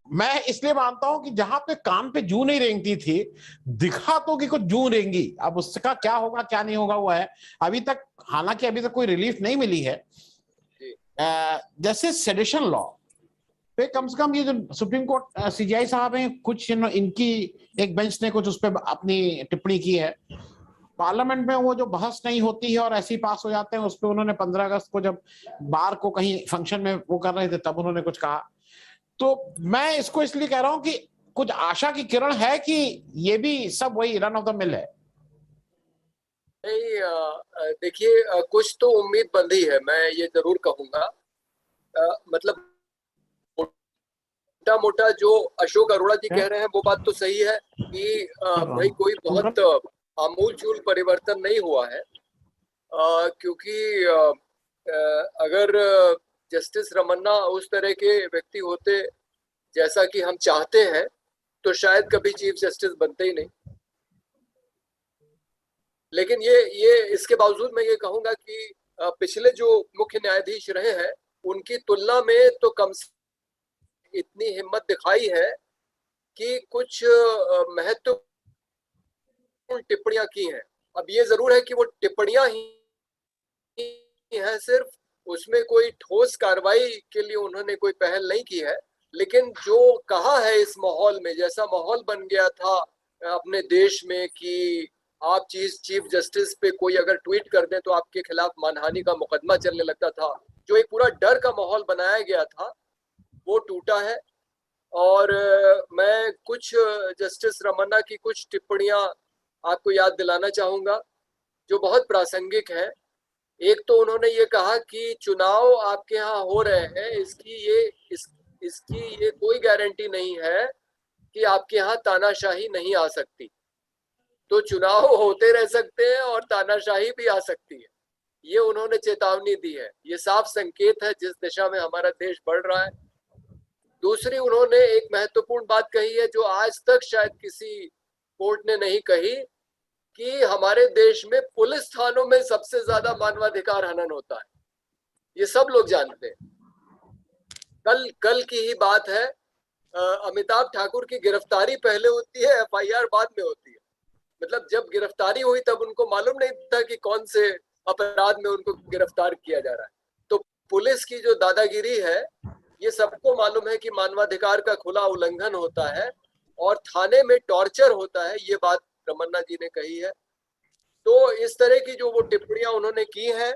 A: मैं इसलिए मानता हूं कि जहां पे कान पे जू नहीं रेंगती थी, दिखा तो कि कुछ जू रेंगी। अब उसका क्या होगा क्या नहीं होगा वो है अभी तक, हालांकि अभी तक कोई रिलीफ नहीं मिली है। जैसे सेडिशन लॉ पे कम से कम ये जो सुप्रीम कोर्ट सीजीआई साहब हैं, कुछ इनकी एक बेंच ने कुछ उस पर अपनी टिप्पणी की है। पार्लियामेंट में वो जो बहस नहीं होती है और ऐसे ही पास हो जाते हैं, उस पर उन्होंने 15 अगस्त को जब बार को कहीं फंक्शन में वो कर रहे थे तब उन्होंने कुछ कहा। तो मैं इसको इसलिए कह रहा हूं कि कुछ आशा की किरण है कि ये भी सब वही रन ऑफ द मिल है।
E: नहीं, देखिए, कुछ तो उम्मीद बंधी है, मैं ये जरूर कहूंगा। मतलब मोटा मोटा जो अशोक अरोड़ा जी कह रहे हैं वो बात तो सही है कि भाई कोई बहुत आमूल-चूल परिवर्तन नहीं हुआ है, क्योंकि अगर जस्टिस रमन्ना उस तरह के व्यक्ति होते जैसा कि हम चाहते हैं, तो शायद कभी चीफ जस्टिस बनते ही नहीं। लेकिन ये इसके बावजूद मैं ये कहूंगा कि पिछले जो मुख्य न्यायाधीश रहे हैं उनकी तुलना में तो कम से इतनी हिम्मत दिखाई है कि कुछ महत्वपूर्ण टिप्पणियां की हैं। अब ये जरूर है कि वो टिप्पणियां ही हैं सिर्फ, उसमें कोई ठोस कार्रवाई के लिए उन्होंने कोई पहल नहीं की है। लेकिन जो कहा है इस माहौल में, जैसा माहौल बन गया था अपने देश में कि आप चीफ जस्टिस पे कोई अगर ट्वीट कर दें तो आपके खिलाफ मानहानि का मुकदमा चलने लगता था, जो एक पूरा डर का माहौल बनाया गया था, वो टूटा है। और मैं कुछ जस्टिस रमन्ना की कुछ टिप्पणियां आपको याद दिलाना चाहूंगा, जो बहुत प्रासंगिक है। एक तो उन्होंने ये कहा कि चुनाव आपके यहाँ हो रहे हैं, इसकी ये कोई गारंटी नहीं है कि आपके यहाँ तानाशाही नहीं आ सकती। तो चुनाव होते रह सकते हैं और तानाशाही भी आ सकती है, ये उन्होंने चेतावनी दी है। ये साफ संकेत है जिस दिशा में हमारा देश बढ़ रहा है। दूसरी, उन्होंने एक महत्वपूर्ण बात कही है जो आज तक शायद किसी कोर्ट ने नहीं कही, कि हमारे देश में पुलिस थानों में सबसे ज्यादा मानवाधिकार हनन होता है। ये सब लोग जानते हैं। कल की ही बात है, अमिताभ ठाकुर की गिरफ्तारी पहले होती है, एफआईआर बाद में होती है। मतलब जब गिरफ्तारी हुई तब उनको मालूम नहीं था कि कौन से अपराध में उनको गिरफ्तार किया जा रहा है। तो पुलिस की जो दादागिरी है, ये सबको मालूम है कि मानवाधिकार का खुला उल्लंघन होता है और थाने में टॉर्चर होता है। ये बात रमन्ना जी ने कही है। तो इस तरह की जो वो टिप्पणियां उन्होंने की हैं,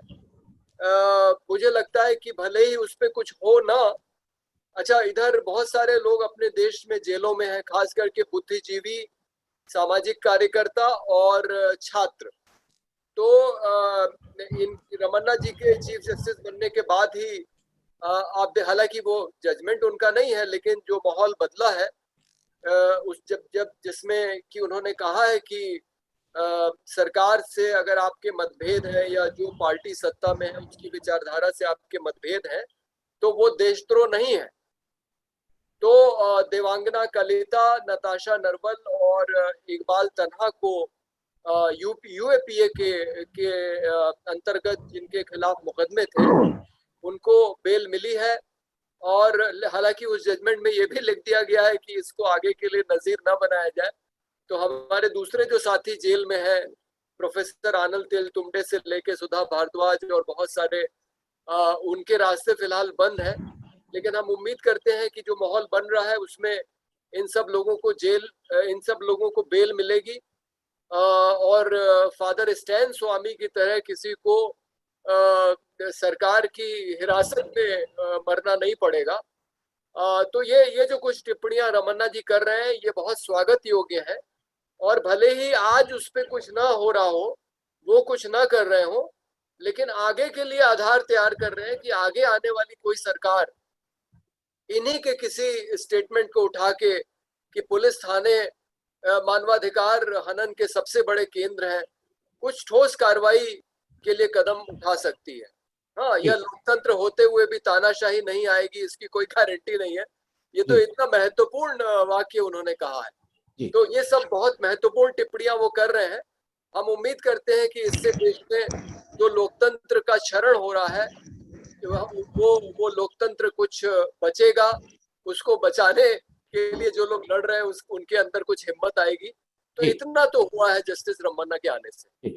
E: मुझे लगता है कि भले ही उस पर कुछ हो ना। अच्छा, इधर बहुत सारे लोग अपने देश में जेलों में हैं, खास करके बुद्धिजीवी, सामाजिक कार्यकर्ता और छात्र। तो इन रमन्ना जी के चीफ जस्टिस बनने के बाद ही आप, हालांकि वो जजमेंट उनका नहीं है, लेकिन जो माहौल बदला है उस जब जिसमें कि उन्होंने कहा है कि सरकार से अगर आपके मतभेद है या जो पार्टी सत्ता में है उसकी विचारधारा से आपके मतभेद है तो वो देशद्रोह नहीं है। तो देवांगना कलिता, नताशा नरवल और इकबाल तन्हा को यूएपीए के अंतर्गत जिनके खिलाफ मुकदमे थे उनको बेल मिली है। और हालांकि उस जजमेंट में ये भी लिख दिया गया है कि इसको आगे के लिए नजीर ना बनाया जाए। तो हमारे दूसरे जो साथी जेल में हैं, प्रोफेसर आनंद तेलतुंबडे से लेके सुधा भारद्वाज और बहुत सारे, उनके रास्ते फिलहाल बंद हैं। लेकिन हम उम्मीद करते हैं कि जो माहौल बन रहा है उसमें इन सब लोगों को बेल मिलेगी और फादर स्टैन स्वामी की तरह किसी को सरकार की हिरासत में मरना नहीं पड़ेगा। तो ये जो कुछ टिप्पणियां रमन्ना जी कर रहे हैं ये बहुत स्वागत योग्य है। और भले ही आज उस पर कुछ ना हो रहा हो, वो कुछ ना कर रहे हो, लेकिन आगे के लिए आधार तैयार कर रहे हैं कि आगे आने वाली कोई सरकार इन्हीं के किसी स्टेटमेंट को उठा के कि पुलिस थाने मानवाधिकार हनन के सबसे बड़े केंद्र हैं, कुछ ठोस कार्रवाई के लिए कदम उठा सकती है। हाँ, यह लोकतंत्र होते हुए भी तानाशाही नहीं आएगी, इसकी कोई गारंटी नहीं है। ये तो इतना महत्वपूर्ण वाक्य उन्होंने कहा है। तो ये सब बहुत महत्वपूर्ण टिप्पणियां वो कर रहे हैं। हम उम्मीद करते हैं कि इससे देश में जो लोकतंत्र का क्षरण हो रहा है वो लोकतंत्र कुछ बचेगा। उसको बचाने के लिए जो लोग लड़ रहे हैं उनके अंदर कुछ हिम्मत आएगी। तो इतना तो हुआ है जस्टिस रमन्ना के आने से।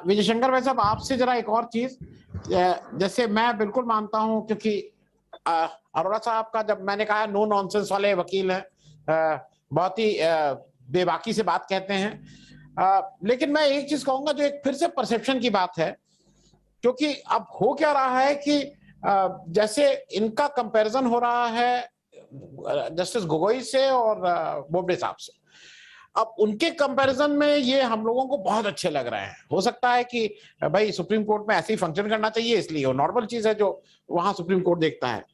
A: विजय शंकर भाई साहब, आपसे जरा एक और चीज, जैसे मैं बिल्कुल मानता हूं क्योंकि अरोड़ा साहब का, जब मैंने कहा नो नॉनसेंस वाले वकील हैं, बहुत ही बेबाकी से बात कहते हैं, लेकिन मैं एक चीज कहूंगा जो एक फिर से परसेप्शन की बात है। क्योंकि अब हो क्या रहा है कि जैसे इनका कंपैरिजन हो रहा है जस्टिस गोगोई से और बोबडे साहब से, अब उनके कंपैरिजन में ये हम लोगों को बहुत अच्छे लग रहे हैं। हो सकता है कि भाई सुप्रीम कोर्ट में ऐसे ही फंक्शन करना चाहिए, इसलिए वो नॉर्मल चीज है जो वहां सुप्रीम कोर्ट देखता है।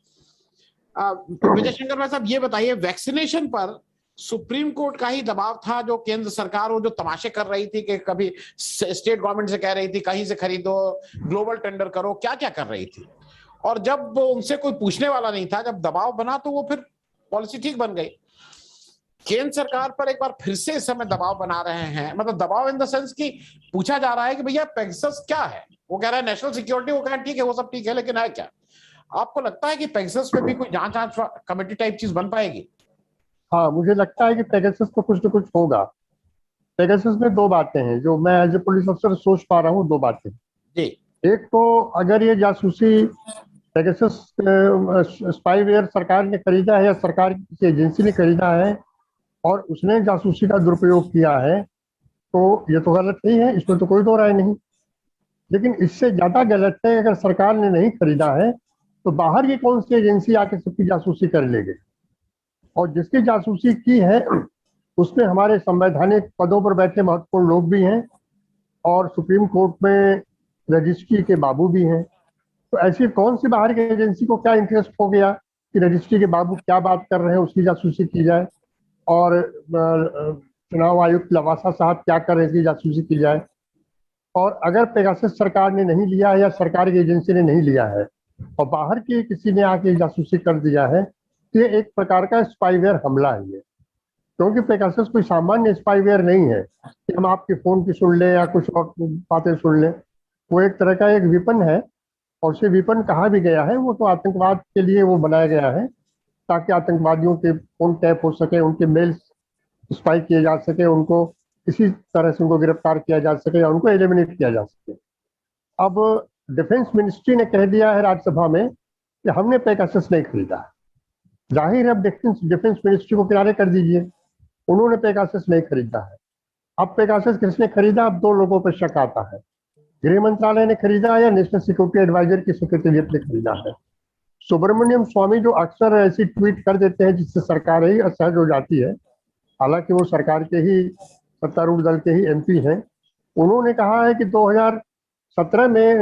A: विजय शंकर भाई साहब, ये बताइए, वैक्सीनेशन पर सुप्रीम कोर्ट का ही दबाव था, जो केंद्र सरकार वो जो तमाशे कर रही थी कि कभी स्टेट गवर्नमेंट से कह रही थी कहीं से खरीदो, ग्लोबल टेंडर करो, क्या क्या कर रही थी, और जब उनसे कोई पूछने वाला नहीं था, जब दबाव बना तो वो फिर पॉलिसी ठीक बन गई। केंद्र सरकार पर एक बार फिर से इस समय दबाव बना रहे हैं, मतलब दबाव इन द सेंस कि पूछा जा रहा है कि भैया पेगासस क्या है। वो कह रहा है नेशनल सिक्योरिटी, वो कह रहा है ठीक है वो सब ठीक है, लेकिन है क्या। आपको लगता है कि पेगासस पे भी कोई जांच कमेटी टाइप चीज बन पाएगी?
B: हाँ, मुझे लगता है कि पेगासस को कुछ न कुछ होगा। पेगासस में दो बातें हैं जो मैं एज ए पुलिस अफसर सोच पा रहा हूँ। दो बातें जी, एक तो अगर ये जासूसी पेगासस स्पाईवेयर सरकार ने खरीदा है या सरकार की किसी एजेंसी ने खरीदा है और उसने जासूसी का दुरुपयोग किया है तो ये तो गलत नहीं है, इसमें तो कोई दो राय नहीं। लेकिन इससे ज्यादा गलत है अगर सरकार ने नहीं खरीदा है तो बाहर की कौन सी एजेंसी आके सबकी जासूसी कर लेगी, और जिसकी जासूसी की है उसमें हमारे संवैधानिक पदों पर बैठे महत्वपूर्ण लोग भी हैं और सुप्रीम कोर्ट में रजिस्ट्री के बाबू भी हैं। तो ऐसी कौन सी बाहर की एजेंसी को क्या इंटरेस्ट हो गया कि रजिस्ट्री के बाबू क्या बात कर रहे हैं उसकी जासूसी की जाए, और चुनाव आयुक्त लवासा साहब क्या कर रहे हैं इसकी जासूसी की जाए। और अगर पेगासस सरकार ने नहीं लिया है या सरकार की एजेंसी ने नहीं लिया है और बाहर की किसी ने आके जासूसी कर दिया है, तो ये एक प्रकार का स्पाईवेयर हमला है ये। क्योंकि पेगासस कोई सामान्य स्पाईवेयर नहीं है कि हम आपके फोन की सुन लें या कुछ और बातें सुन लें। वो एक तरह का एक विपन है, और उसे विपन कहा भी गया है। वो तो आतंकवाद के लिए वो बनाया गया है ताकि आतंकवादियों के फोन टैप हो सके, उनके मेल्स स्पाई किए जा सके, उनको किसी तरह से उनको गिरफ्तार किया जा सके या उनको एलिमिनेट किया जा सके। अब डिफेंस मिनिस्ट्री ने कह दिया है राज्यसभा में कि हमने पेगासस नहीं खरीदा। जाहिर है अब डिफेंस मिनिस्ट्री को किनारे कर दीजिए, उन्होंने पेगासस नहीं खरीदा है। अब पेगासस किसने खरीदा, अब दो लोगों पर शक आता है, गृह मंत्रालय ने खरीदा या नेशनल सिक्योरिटी एडवाइजर की सेक्रेटेरिएट ने खरीदा है। सुब्रमण्यम स्वामी जो अक्सर ऐसी ट्वीट कर देते हैं जिससे सरकार ही असहज हो जाती है, हालांकि वो सरकार के ही सत्तारूढ़ दल के ही एमपी हैं, उन्होंने कहा है कि 2017 में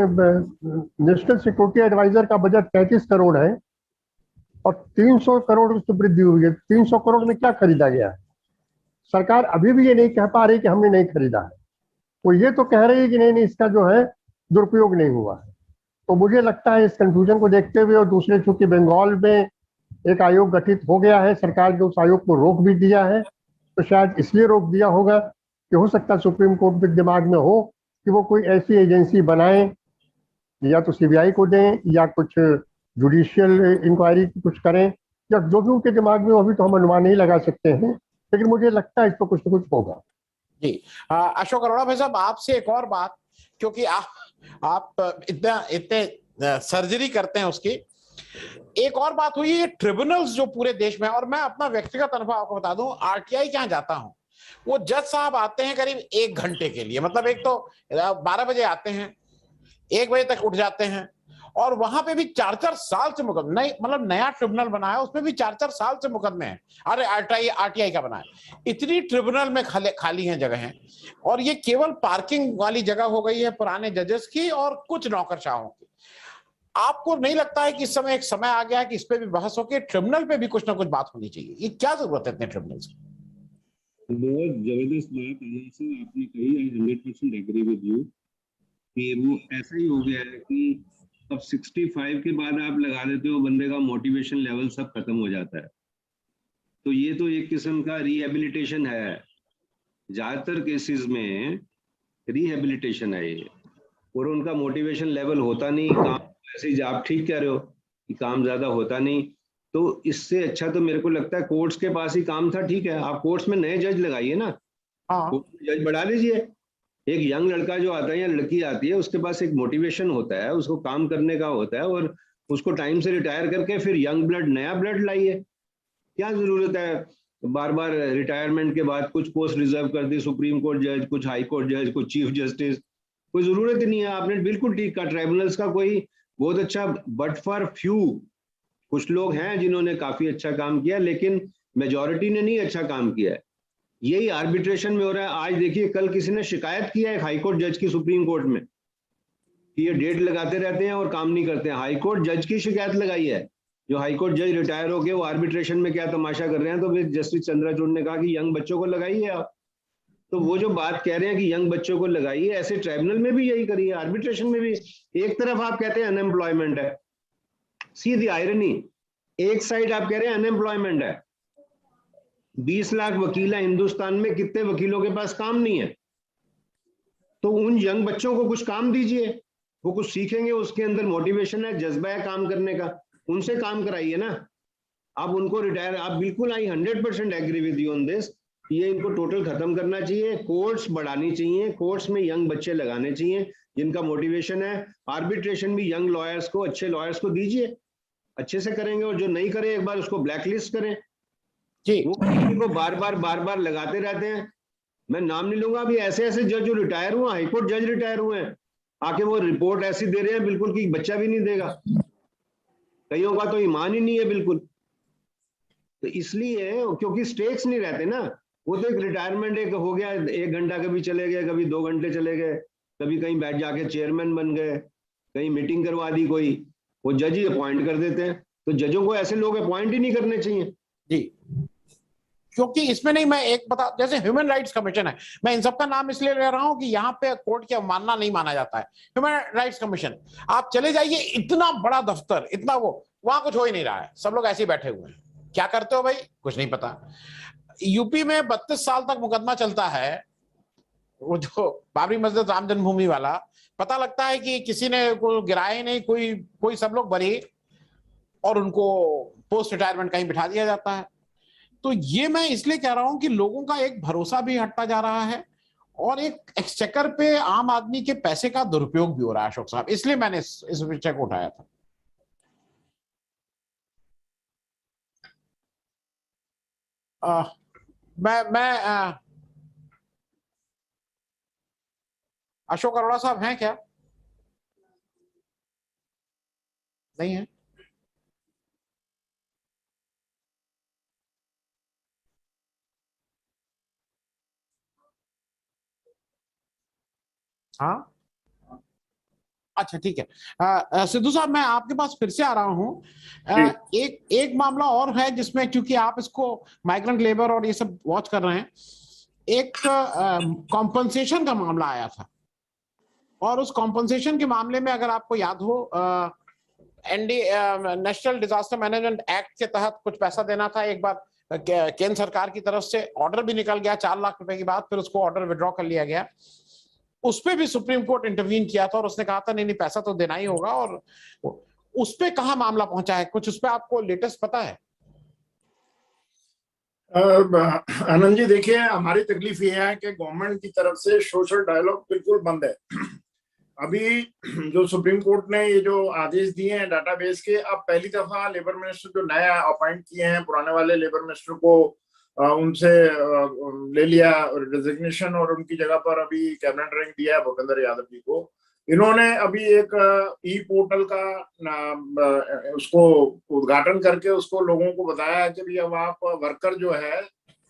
B: नेशनल सिक्योरिटी एडवाइजर का बजट 35 करोड़ है और 300 करोड़ उसमें वृद्धि हुई है। 300 करोड़ में क्या खरीदा गया है? सरकार अभी भी ये नहीं कह पा रही कि हमने नहीं खरीदा है, वो ये तो कह रही है कि नहीं इसका जो है दुरुपयोग नहीं हुआ है। तो मुझे लगता है इस कंफ्यूजन को देखते हुए, और दूसरे चूंकि बंगाल में एक आयोग गठित हो गया है, सरकार ने उस आयोग को रोक भी दिया है, तो शायद इसलिए रोक दिया होगा कि हो सकता है सुप्रीम कोर्ट के दिमाग में हो कि वो कोई ऐसी एजेंसी बनाए, या तो सीबीआई को दें या कुछ जुडिशियल इंक्वायरी कुछ करें, या जो भी उनके दिमाग में हो, अभी तो हम अनुमान नहीं लगा सकते हैं, लेकिन मुझे लगता है इस पर कुछ न कुछ होगा।
A: जी अशोक अरोड़ा भाई साहब, आपसे एक और बात, क्योंकि आप इतने सर्जरी करते हैं उसकी, एक और बात हुई है ट्रिब्यूनल्स जो पूरे देश में, और मैं अपना व्यक्तिगत अनुभव आपको बता दूं, आरटीआई क्या जाता हूं, वो जज साहब आते हैं करीब 1 घंटे के लिए, मतलब एक तो 12 बजे आते हैं, 1 बजे तक उठ जाते हैं, और वहां पे भी 4-4 साल से मुकदमे, नहीं मतलब नया ट्रिब्यूनल बना है उसमें भी 4-4 साल से मुकदमे हैं। अरे आरटीआई का बना है, इतनी ट्रिब्यूनल में खाली हैं जगह हैं, और ये केवल पार्किंग वाली जगह हो गई है पुराने जजेस की और कुछ नौकरशाहों की। आपको नहीं लगता है कि इस समय एक समय आ गया है कि इस पे भी बहस हो, कि ट्रिब्यूनल पे भी कुछ ना कुछ बात होनी चाहिए? ये क्या जरूरत है इतने ट्रिब्यूनल्स की?
F: बहुत जबरदस्त बात आनंद से आपने कही, आई 100% एग्री विद यू कि वो ऐसा ही हो गया है कि अब 65 के बाद आप लगा देते हो, बंदे का मोटिवेशन लेवल सब खत्म हो जाता है। तो ये तो एक किस्म का रिहेबिलिटेशन है, ज्यादातर केसेस में रिहेबिलिटेशन है ये, और उनका मोटिवेशन लेवल होता नहीं, काम ऐसे ही आप ठीक कह रहे हो कि काम ज्यादा होता नहीं। तो इससे अच्छा तो मेरे को लगता है कोर्ट्स के पास ही काम था। ठीक है, आप कोर्ट्स में नए जज लगाइए ना, जज बढ़ा लीजिए। एक यंग लड़का जो आता है या लड़की आती है, उसके पास एक मोटिवेशन होता है, उसको काम करने का होता है, और उसको टाइम से रिटायर करके फिर यंग ब्लड, नया ब्लड लाइए। क्या जरूरत है बार बार रिटायरमेंट के बाद कुछ पोस्ट रिजर्व कर दी, सुप्रीम कोर्ट जज, कुछ हाई कोर्ट जज, कुछ चीफ जस्टिस, कोई जरूरत ही नहीं है। आपने बिल्कुल ठीक कहा, ट्राइब्यूनल्स का कोई बहुत अच्छा, बट फॉर फ्यू, कुछ लोग हैं जिन्होंने काफी अच्छा काम किया, लेकिन मेजॉरिटी ने नहीं अच्छा काम किया है। यही आर्बिट्रेशन में हो रहा है। आज देखिए, कल किसी ने शिकायत किया है हाईकोर्ट जज की सुप्रीम कोर्ट में कि ये डेट लगाते रहते हैं और काम नहीं करते हैं। हाईकोर्ट जज की शिकायत लगाई है, जो हाईकोर्ट जज रिटायर हो गए, वो आर्बिट्रेशन में क्या तमाशा कर रहे हैं। तो फिर जस्टिस चंद्रचूड़ ने कहा कि यंग बच्चों को लगाइए आप। तो वो जो बात कह रहे हैं कि यंग बच्चों को लगाइए, ऐसे ट्राइब्यूनल में भी यही करिए, आर्बिट्रेशन में भी। एक तरफ आप कहते हैं अनएम्प्लॉयमेंट है, सी द आयरनी, एक साइड आप कह रहे हैं अनएम्प्लॉयमेंट है। 20 लाख वकील हैं हिंदुस्तान में, कितने वकीलों के पास काम नहीं है? तो उन यंग बच्चों को कुछ काम दीजिए, वो कुछ सीखेंगे, उसके अंदर मोटिवेशन है, जज्बा है काम करने का, उनसे काम कराइए ना। आप उनको रिटायर, आप बिल्कुल, I 100% agree with you on this, ये इनको टोटल खत्म करना चाहिए। कोर्ट्स बढ़ानी चाहिए, कोर्ट्स में यंग बच्चे लगाने चाहिए जिनका मोटिवेशन है। आर्बिट्रेशन भी यंग लॉयर्स को, अच्छे लॉयर्स को दीजिए, अच्छे से करेंगे, और जो नहीं करे एक बार उसको ब्लैकलिस्ट करें।
A: जी,
F: वो किसी को बार बार लगाते रहते हैं। मैं नाम नहीं लूंगा, अभी ऐसे ऐसे जज जो रिटायर हुए, हाईकोर्ट जज रिटायर हुए हैं, आके वो रिपोर्ट ऐसी दे रहे हैं बिल्कुल कि बच्चा भी नहीं देगा। कईयों का तो ईमान ही नहीं है बिल्कुल। तो इसलिए, क्योंकि स्टेक्स नहीं रहते ना,
C: वो तो एक रिटायरमेंट एक हो गया, 1 घंटा कभी चले गए, कभी 2 घंटे चले गए, कभी कहीं बैठ जाके चेयरमैन बन गए, कहीं मीटिंग करवा दी कोई, वो जज ही अपॉइंट कर देते हैं। तो जजों को ऐसे लोग अपॉइंट ही नहीं करने चाहिए
A: जी। क्योंकि इसमें नहीं, मैं एक बता, जैसे ह्यूमन राइट्स कमीशन है, मैं इन सबका नाम इसलिए ले रहा हूं कि यहाँ पे कोर्ट की अवमानना नहीं माना जाता है। ह्यूमन राइट्स कमीशन, आप चले जाइए, इतना बड़ा दफ्तर, इतना वो, वहां कुछ हो ही नहीं रहा है, सब लोग ऐसे ही बैठे हुए हैं। क्या करते हो भाई, कुछ नहीं पता। यूपी में 32 साल तक मुकदमा चलता है, वो जो बाबरी मस्जिद राम जन्मभूमि वाला, पता लगता है कि किसी ने गिराया ही नहीं, कोई सब लोग बरी, और उनको पोस्ट रिटायरमेंट कहीं बिठा दिया जाता है। तो ये मैं इसलिए कह रहा हूं कि लोगों का एक भरोसा भी हटता जा रहा है, और एक एक्सचेकर पे आम आदमी के पैसे का दुरुपयोग भी हो रहा है अशोक साहब, इसलिए मैंने इस विषय को उठाया था। मैं अशोक अरोड़ा साहब हैं क्या? नहीं है? हाँ, अच्छा ठीक है। सिद्धू साहब, मैं आपके पास फिर से आ रहा हूं। एक मामला और है जिसमें, क्योंकि आप इसको माइग्रेंट लेबर और ये सब वॉच कर रहे हैं, एक कॉम्पनसेशन का मामला आया था, और उस कॉम्पनसेशन के मामले में अगर आपको याद हो, नेशनल डिजास्टर मैनेजमेंट एक्ट के तहत कुछ पैसा देना था। एक बार केंद्र सरकार की तरफ से ऑर्डर भी निकल गया 4 लाख रुपए की बात, फिर उसको ऑर्डर विड्रॉ कर लिया गया। उस पे भी सुप्रीम कोर्ट इंटरवीन किया था, और उसने कहा था नहीं नहीं, पैसा तो देना ही होगा। और उस पे कहाँ मामला पहुंचा है, कुछ उस पे आपको लेटेस्ट पता है?
D: आनंद जी, देखिए, हमारी तकलीफ ये है कि गवर्नमेंट की तरफ से सोशल डायलॉग बिल्कुल बंद है। अभी जो सुप्रीम कोर्ट ने ये जो आदेश दिए हैं डाटाबेस के, अब पहली दफा लेबर मिनिस्टर जो नया अपॉइंट किए हैं, पुराने वाले लेबर मिनिस्टर को उनसे ले लिया रेजिग्नेशन, और उनकी जगह पर अभी कैबिनेट रैंक दिया है भूपेंद्र यादव जी को। इन्होंने अभी एक ई पोर्टल का उसको उद्घाटन करके उसको लोगों को बताया कि भी अब आप वर्कर जो है,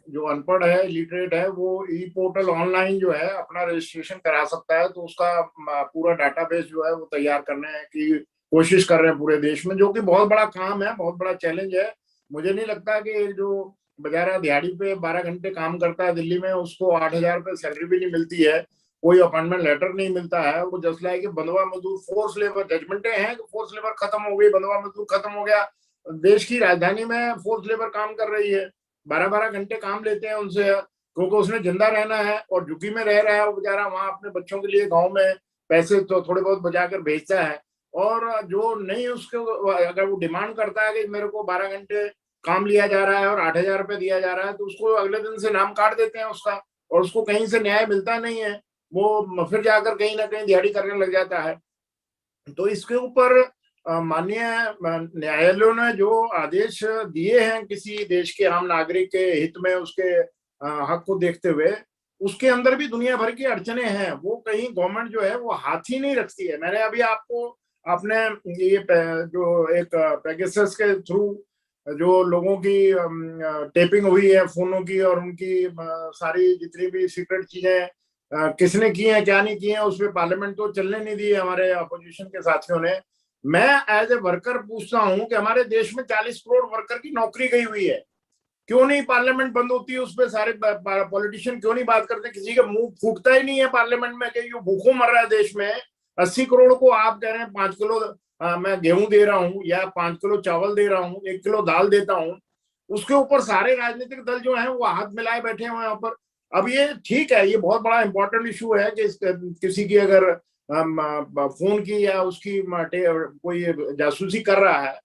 D: जो अनपढ़ है, लिटरेट है, वो ई पोर्टल ऑनलाइन जो है अपना रजिस्ट्रेशन करा सकता है। तो उसका पूरा डाटाबेस जो है वो तैयार करने की कोशिश कर रहे हैं पूरे देश में, जो कि बहुत बड़ा काम है, बहुत बड़ा चैलेंज है। मुझे नहीं लगता कि जो बेचारा दिहाड़ी पे 12 घंटे काम करता है दिल्ली में, उसको 8,000 रुपये सैलरी भी नहीं मिलती है, कोई अपॉइंटमेंट लेटर नहीं मिलता है। वो जस्ट लाइक बंधुआ मजदूर, फोर्स लेबर, जजमेंटें हैं कि फोर्स लेबर खत्म हो गई, बंधुआ मजदूर खत्म हो गया। देश की राजधानी में फोर्स लेबर काम कर रही है, 12-12 घंटे काम लेते हैं उनसे, क्योंकि उसने जिंदा रहना है और झुग्गी में रह रहा है वो बेचारा, वहां अपने बच्चों के लिए गाँव में पैसे तो थोड़े बहुत बचा कर भेजता है। और जो नहीं, उसको अगर वो डिमांड करता है कि मेरे को 12 घंटे काम लिया जा रहा है और 8,000 रुपये दिया जा रहा है, तो उसको अगले दिन से नाम काट देते हैं उसका, और उसको कहीं से न्याय मिलता नहीं है। वो फिर जाकर कहीं ना कहीं दिहाड़ी करने लग जाता है। तो इसके ऊपर माननीय न्यायालयों ने जो आदेश दिए हैं किसी देश के आम नागरिक के हित में, उसके हक को देखते हुए, उसके अंदर भी दुनिया भर की अड़चने हैं। वो कहीं गवर्नमेंट जो है वो हाथ ही नहीं रखती है। मैंने अभी आपको अपने ये जो एक पेगासस के थ्रू जो लोगों की टेपिंग हुई है फोनों की, और उनकी सारी जितनी भी सीक्रेट चीजें किसने की है क्या नहीं की है, उसमें पार्लियामेंट तो चलने नहीं दी है हमारे अपोजिशन के साथियों ने। मैं एज ए वर्कर पूछता हूं कि हमारे देश में 40 करोड़ वर्कर की नौकरी गई हुई है, क्यों नहीं पार्लियामेंट बंद होती है? उस पर सारे पॉलिटिशियन क्यों नहीं बात करते? किसी का मुंह फूटता ही नहीं है पार्लियामेंट में कि ये भूखों मर रहा है देश में। 80 करोड़ को आप कह रहे हैं 5 किलो मैं गेहूं दे रहा हूं, या 5 किलो चावल दे रहा हूं, 1 किलो दाल देता हूं, उसके ऊपर सारे राजनीतिक दल जो है वो हाथ मिलाए बैठे हुए हैं यहाँ पर। अब ये ठीक है, ये बहुत बड़ा इंपॉर्टेंट इशू है कि किसी की अगर फोन की या उसकी कोई जासूसी कर रहा है,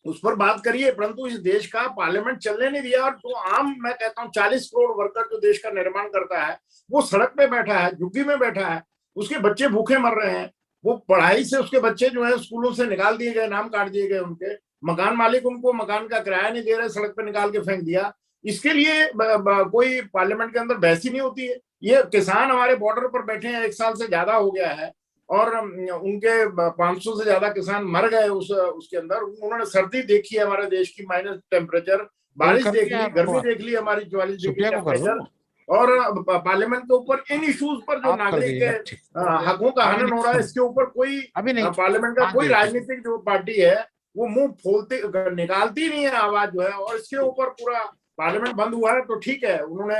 D: उस पर बात करिए, परंतु इस देश का पार्लियामेंट चलने नहीं दिया। और जो आम, मैं कहता हूँ 40 करोड़ वर्कर जो देश का निर्माण करता है, वो सड़क पे बैठा है, झुग्गी में बैठा है, उसके बच्चे भूखे मर रहे हैं। वो पढ़ाई से उसके बच्चे जो है स्कूलों से निकाल दिए गए, नाम काट दिए गए उनके, मकान मालिक उनको मकान का किराया नहीं दे रहे, सड़क पे निकाल के फेंक दिया। इसके लिए कोई पार्लियामेंट के अंदर बहस ही नहीं होती है। ये किसान हमारे बॉर्डर पर बैठे हैं, 1 साल से ज्यादा हो गया है, और उनके 500 से ज्यादा किसान मर गए उसके अंदर। उन्होंने सर्दी देखी है हमारे देश की, माइनस टेम्परेचर, बारिश
A: कर
D: देख
A: दिया
D: ली,
A: है,
D: गर्मी देख ली, हमारी 44 डिग्री
A: छुट्टियां को कर
D: टेम्परेचर,
A: दो
D: और पार्लियामेंट के ऊपर इन इश्यूज पर जो
A: आप कर
D: नागरिक
A: दीजिएगा,
D: के
A: ठीक।
D: हकों का
A: अभी
D: हनन हो रहा है, इसके ऊपर कोई
A: अभी नहीं,
D: पार्लियामेंट का
A: हाँ
D: कोई
A: जी,
D: राजनीतिक जो पार्टी है वो मुंह खोलती निकालती नहीं है आवाज जो है, और इसके ऊपर पूरा पार्लियामेंट बंद हुआ है। तो ठीक है, उन्होंने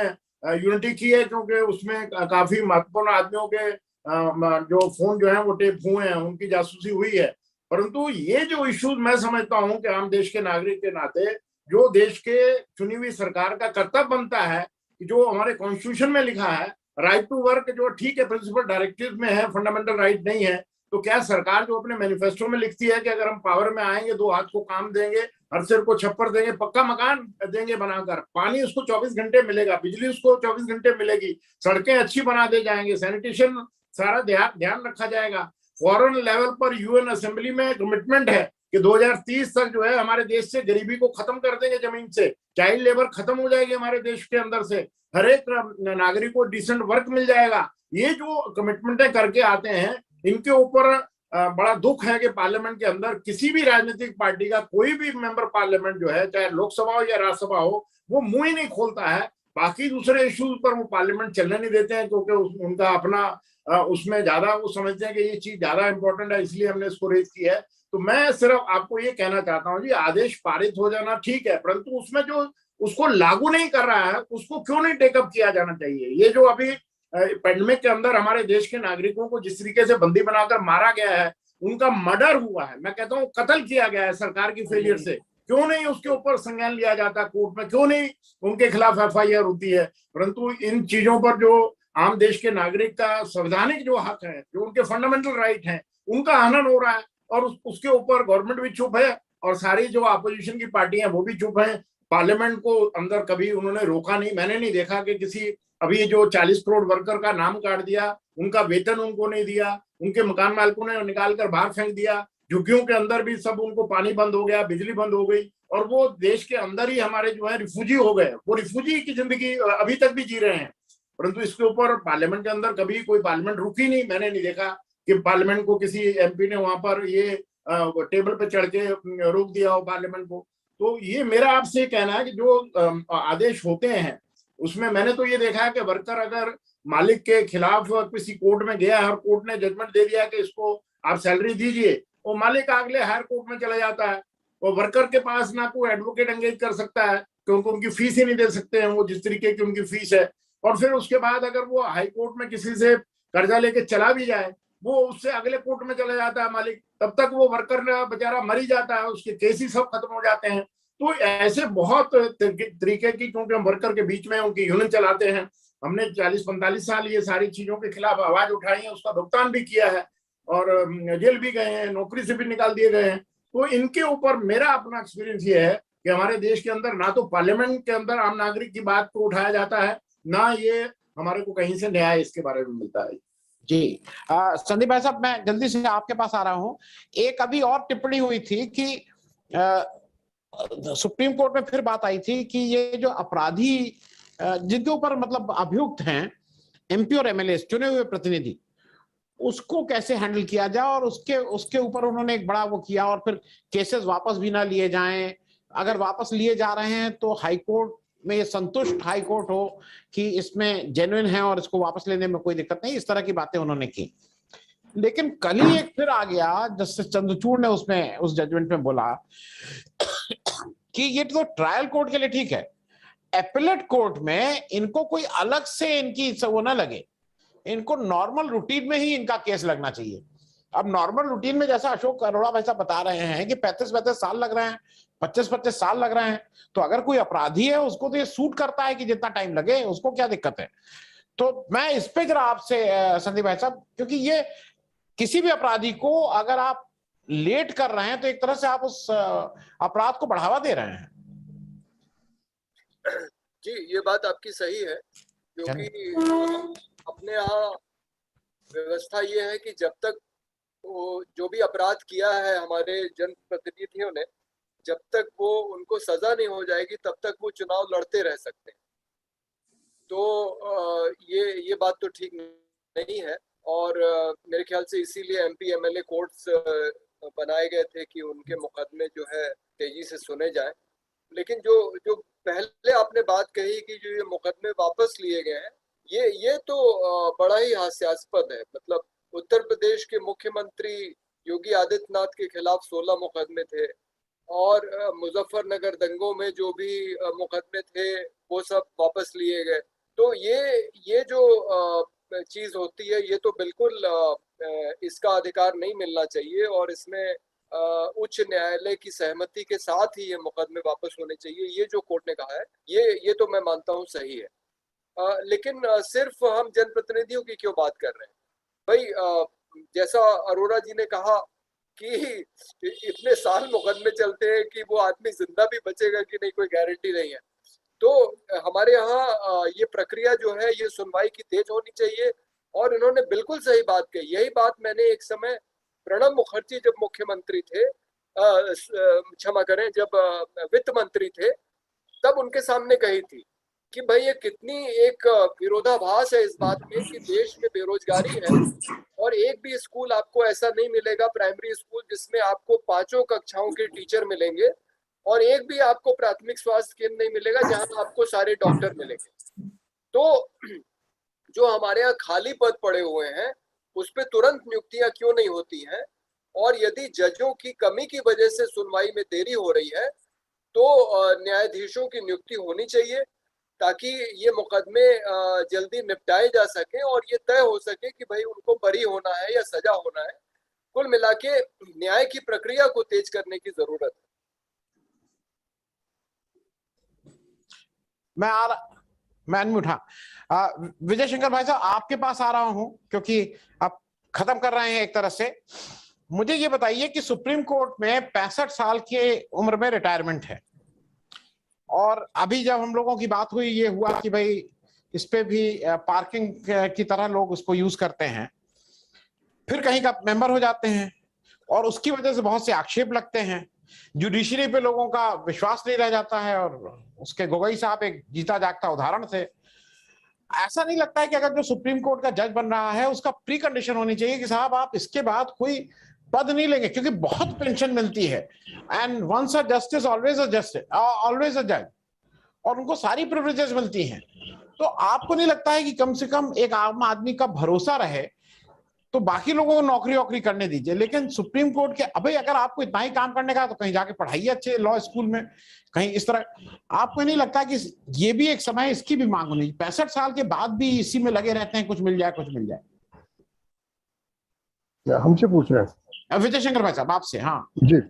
D: यूनिटी की है क्योंकि उसमें काफी महत्वपूर्ण आदमियों के जो फोन जो है वो टेप हुए हैं, उनकी जासूसी हुई है। परंतु ये जो इश्यूज मैं समझता हूं कि आम देश के नागरिक के नाते जो देश के चुनी हुई सरकार का कर्तव्य बनता है, जो हमारे कॉन्स्टिट्यूशन में लिखा है, राइट टू वर्क, जो ठीक है प्रिंसिपल डायरेक्टिव में है, फंडामेंटल राइट नहीं है, तो क्या सरकार जो अपने मैनिफेस्टो में लिखती है कि अगर हम पावर में आएंगे 2 हाथ को काम देंगे, हर सिर को छप्पर देंगे, पक्का मकान देंगे बनाकर, पानी उसको 24 घंटे मिलेगा, बिजली उसको 24 घंटे मिलेगी, सड़कें अच्छी बना दे जाएंगे, सैनिटेशन सारा ध्यान रखा जाएगा, फॉरेन लेवल पर यूएन असेंबली में कमिटमेंट है कि 2030 तक जो है हमारे देश से गरीबी को खत्म कर देंगे, जमीन से चाइल्ड लेबर खत्म हो जाएगी हमारे देश के अंदर से, हर एक नागरिक को डिसेंट वर्क मिल जाएगा। ये जो कमिटमेंटें करके आते हैं, इनके ऊपर बड़ा दुख है कि पार्लियामेंट के अंदर किसी भी राजनीतिक पार्टी का कोई भी मेंबर पार्लियामेंट जो है, चाहे लोकसभा हो या राज्यसभा हो, वो मुंह ही नहीं खोलता है। बाकी दूसरे इश्यूज पर वो पार्लियामेंट चलने नहीं देते हैं क्योंकि उनका अपना उसमें ज्यादा वो समझते हैं कि ये चीज ज्यादा इंपॉर्टेंट है, इसलिए हमने इसको रेज की है। तो मैं सिर्फ आपको ये कहना चाहता हूँ जी, आदेश पारित हो जाना ठीक है, परंतु उसमें जो उसको लागू नहीं कर रहा है उसको क्यों नहीं टेकअप किया जाना चाहिए। ये जो अभी पेंडेमिक के अंदर हमारे देश के नागरिकों को जिस तरीके से बंदी बनाकर मारा गया है, उनका मर्डर हुआ है, मैं कहता हूँ कत्ल किया गया है सरकार की फेलियर से, क्यों नहीं उसके ऊपर संज्ञान लिया जाता कोर्ट में, क्यों नहीं उनके खिलाफ एफआईआर होती है। परंतु इन चीजों पर जो आम देश के नागरिक का संवैधानिक जो हक है, जो उनके फंडामेंटल राइट है, उनका हनन हो रहा है, और उसके ऊपर गवर्नमेंट भी चुप है और सारी जो अपोजिशन की पार्टी है वो भी चुप है। पार्लियामेंट को अंदर कभी उन्होंने रोका नहीं, मैंने नहीं देखा कि किसी, अभी जो 40 करोड़ वर्कर का नाम काट दिया, उनका वेतन उनको नहीं दिया, उनके मकान मालिकों ने निकाल कर बाहर फेंक दिया, झुग्गियों के अंदर भी सब उनको पानी बंद हो गया, बिजली बंद हो गई, और वो देश के अंदर ही हमारे जो है रिफ्यूजी हो गए, वो रिफ्यूजी की जिंदगी अभी तक भी जी रहे हैं। परंतु इसके ऊपर पार्लियामेंट के अंदर कभी कोई पार्लियामेंट रुकी नहीं, मैंने नहीं देखा कि पार्लियामेंट को किसी एमपी ने वहां पर ये टेबल पे चढ़ के रोक दिया हो पार्लियामेंट को। तो ये मेरा आपसे कहना है कि जो आदेश होते हैं उसमें मैंने तो ये देखा है कि वर्कर अगर मालिक के खिलाफ किसी कोर्ट में गया है और कोर्ट ने जजमेंट दे दिया कि इसको आप सैलरी दीजिए, वो मालिक अगले हायर कोर्ट में चला जाता है, वो वर्कर के पास ना कोई एडवोकेट एंगेज कर सकता है क्योंकि उनकी फीस ही नहीं दे सकते हैं वो, जिस तरीके की उनकी फीस है। और फिर उसके बाद अगर वो हाई कोर्ट में किसी से कर्जा लेके चला भी जाए, वो उससे अगले कोर्ट में चला जाता है मालिक, तब तक वो वर्कर बेचारा मर ही जाता है, उसके केस ही सब खत्म हो जाते हैं। तो ऐसे बहुत तरीके की, क्योंकि हम वर्कर के बीच में उनकी यूनियन चलाते हैं, हमने 40-45 साल ये सारी चीजों के खिलाफ आवाज उठाई है, उसका भुगतान भी किया है, और जेल भी गए हैं, नौकरी से भी निकाल दिए गए हैं। तो इनके ऊपर मेरा अपना एक्सपीरियंस ये है कि हमारे देश के अंदर ना तो पार्लियामेंट के अंदर आम नागरिक की बात को उठाया जाता है, ना ये हमारे को कहीं से न्याय इसके बारे में मिलता है।
A: जी संदीप भाई साहब, मैं जल्दी से आपके पास आ रहा हूँ। एक अभी और टिप्पणी हुई थी कि सुप्रीम कोर्ट में फिर बात आई थी कि ये जो अपराधी जिनके ऊपर मतलब अभियुक्त हैं, एमपी और एमएलए चुने हुए प्रतिनिधि, उसको कैसे हैंडल किया जाए, और उसके ऊपर उन्होंने एक बड़ा वो किया, और फिर केसेस वापस भी ना लिए जाएं, अगर वापस लिए जा रहे हैं तो हाई कोर्ट में ये संतुष्ट हाई कोर्ट हो कि इसमें जेन्युइन है और इसको वापस लेने में कोई दिक्कत नहीं, इस तरह की बातें उन्होंने की। लेकिन कल ही एक फिर आ गया जस्टिस चंद्रचूड़ ने उसमें उस जजमेंट में बोला कि ये तो ट्रायल कोर्ट के लिए ठीक है, एपेलेट कोर्ट में इनको कोई अलग से इनकी वो ना लगे, इनको नॉर्मल रूटीन में ही इनका केस लगना चाहिए। अब नॉर्मल रूटीन में जैसा अशोक अरोड़ा भाई साहब बता रहे हैं कि 35-35 साल लग रहे हैं, 25-25 साल लग रहे हैं, तो अगर कोई अपराधी है उसको तो ये सूट करता है कि जितना टाइम लगे, उसको क्या दिक्कत है। तो मैं इस पे जरा आपसे संदीप भाई साहब, क्योंकि ये किसी भी अपराधी को अगर आप लेट कर रहे हैं तो एक तरह से आप उस अपराध को बढ़ावा दे रहे हैं।
E: जी ये बात आपकी सही है, क्योंकि अपने यहाँ व्यवस्था ये है कि जब तक वो जो भी अपराध किया है हमारे जनप्रतिनिधियों ने, जब तक वो उनको सजा नहीं हो जाएगी तब तक वो चुनाव लड़ते रह सकते हैं। तो ये बात तो ठीक नहीं है, और मेरे ख्याल से इसीलिए एमपी एमएलए कोर्ट्स बनाए गए थे कि उनके मुकदमे जो है तेजी से सुने जाए। लेकिन जो जो पहले आपने बात कही कि जो ये मुकदमे वापस लिए गए हैं, ये तो बड़ा ही हास्यास्पद है। मतलब उत्तर प्रदेश के मुख्यमंत्री योगी आदित्यनाथ के खिलाफ 16 मुकदमे थे, और मुजफ्फरनगर दंगों में जो भी मुकदमे थे वो सब वापस लिए गए। तो ये जो चीज होती है, ये तो बिल्कुल इसका अधिकार नहीं मिलना चाहिए, और इसमें उच्च न्यायालय की सहमति के साथ ही ये मुकदमे वापस होने चाहिए। ये जो कोर्ट ने कहा है, ये तो मैं मानता हूँ सही है। लेकिन सिर्फ हम जनप्रतिनिधियों की क्यों बात कर रहे हैं भाई? जैसा अरोड़ा जी ने कहा कि इतने साल मुकदमे चलते हैं कि वो आदमी जिंदा भी बचेगा कि नहीं, कोई गारंटी नहीं है। तो हमारे यहाँ ये प्रक्रिया जो है, ये सुनवाई की तेज होनी चाहिए। और इन्होंने बिल्कुल सही बात कही। यही बात मैंने एक समय प्रणब मुखर्जी जब मुख्यमंत्री थे, क्षमा करें, जब वित्त मंत्री थे, तब उनके सामने कही थी कि भाई ये कितनी एक विरोधाभास है इस बात में कि देश में बेरोजगारी है, और एक भी स्कूल आपको ऐसा नहीं मिलेगा, प्राइमरी स्कूल, जिसमें आपको 5 कक्षाओं के टीचर मिलेंगे, और एक भी आपको प्राथमिक स्वास्थ्य केंद्र नहीं मिलेगा जहां आपको सारे डॉक्टर मिलेंगे। तो जो हमारे यहाँ खाली पद पड़े हुए हैं, उस पर तुरंत नियुक्तियां क्यों नहीं होती हैं? और यदि जजों की कमी की वजह से सुनवाई में देरी हो रही है, तो न्यायाधीशों की नियुक्ति होनी चाहिए, ताकि ये मुकदमे जल्दी निपटाए जा सके और ये तय हो सके कि भाई उनको बरी होना है या सजा होना है। कुल मिला के न्याय की प्रक्रिया को तेज करने की जरूरत है।
A: मैं अनम्यूट, हाँ। विजय शंकर भाई साहब, आपके पास आ रहा हूं क्योंकि आप खत्म कर रहे हैं एक तरह से। मुझे ये बताइए कि सुप्रीम कोर्ट में 65 साल की उम्र में रिटायरमेंट है, और अभी जब हम लोगों की बात हुई, ये हुआ कि भाई इस पे भी पार्किंग की तरह लोग उसको यूज करते हैं, फिर कहीं का मेंबर हो जाते हैं, और उसकी वजह से बहुत से आक्षेप लगते हैं। जुडिशरी पे लोगों का विश्वास नहीं रह जाता है, और उसके गोगोई साहब एक जीता जागता उदाहरण थे। ऐसा नहीं लगता है कि अगर जो सुप्रीम कोर्ट का जज बन रहा है, उसका प्री कंडीशन होनी चाहिए कि साहब आप इसके बाद कोई पद नहीं लेंगे, क्योंकि बहुत पेंशन मिलती है, and once a justice always a justice, always a जज, और उनको सारी प्रिविलेजेस मिलती हैं। तो आपको नहीं लगता है कि कम से कम एक आम आदमी का भरोसा रहे, तो बाकी लोगों को नौकरी वोकरी करने दीजिए, लेकिन सुप्रीम कोर्ट के अभी अगर आपको इतना ही काम करने का तो कहीं जाके पढ़ाइए अच्छे लॉ स्कूल में, कहीं इस तरह। आपको नहीं लगता कि ये भी एक समय इसकी भी मांग होनी? 65 साल के बाद भी इसी में लगे रहते हैं, कुछ मिल जाए कुछ मिल जाए।
B: हमसे पूछ रहे हैं
A: विजय शंकर भाई साहब, आपसे। हाँ
B: जी।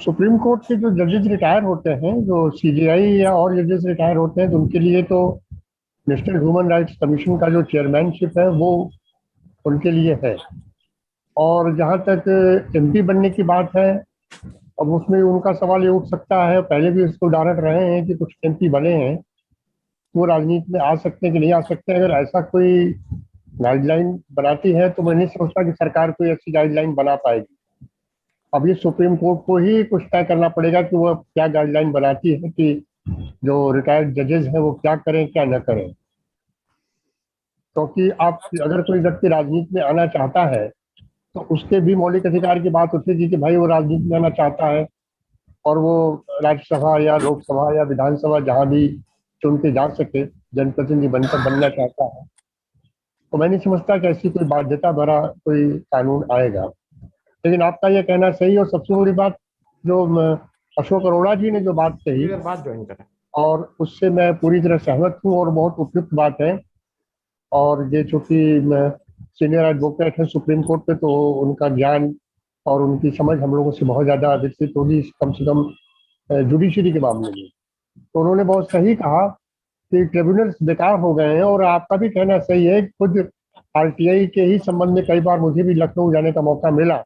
B: सुप्रीम कोर्ट के जो जजेस रिटायर होते हैं, जो सीजेआई या और जजेस रिटायर होते हैं, तो उनके लिए तो नेशनल ह्यूमन राइट्स कमीशन का जो चेयरमैनशिप है वो उनके लिए है। और जहाँ तक एमपी बनने की बात है, अब उसमें उनका सवाल ये उठ सकता है, पहले भी इसको उदाहरण रहे हैं कि कुछ एमपी बने हैं, वो राजनीति में आ सकते हैं कि नहीं आ सकते। अगर ऐसा कोई गाइडलाइन बनाती है तो मैं नहीं समझता कि सरकार कोई अच्छी गाइडलाइन बना पाएगी। अब ये सुप्रीम कोर्ट को ही कुछ तय करना पड़ेगा कि वो क्या गाइडलाइन बनाती है कि जो रिटायर्ड जजेस हैं वो क्या करें क्या न करें। क्योंकि आप अगर कोई व्यक्ति राजनीति में आना चाहता है तो उसके भी मौलिक अधिकार की बात उठेगी कि भाई वो राजनीति में आना चाहता है, और वो राज्यसभा या लोकसभा या विधानसभा जहाँ भी चुन के जा सके, जनप्रतिनिधि बनना चाहता है। तो मैं नहीं समझता कि ऐसी कोई बाध्यता भरा कोई कानून आएगा। लेकिन आपका यह कहना सही, और सबसे बड़ी बात जो अशोक अरोड़ा जी ने जो बात कही,
A: बात ज्वाइन करें,
B: और उससे मैं पूरी तरह सहमत हूँ और बहुत उपयुक्त बात है। और ये चूंकि सीनियर एडवोकेट है सुप्रीम कोर्ट पे, तो उनका ज्ञान और उनकी समझ हम लोगों से बहुत ज़्यादा विकसित होगी, कम से कम जुडिशरी के मामले में। तो उन्होंने बहुत सही कहा कि ट्रिब्यूनल्स बेकार हो गए हैं, और आपका भी कहना सही है। खुद आरटीआई के ही संबंध में कई बार मुझे भी लखनऊ जाने का मौका मिला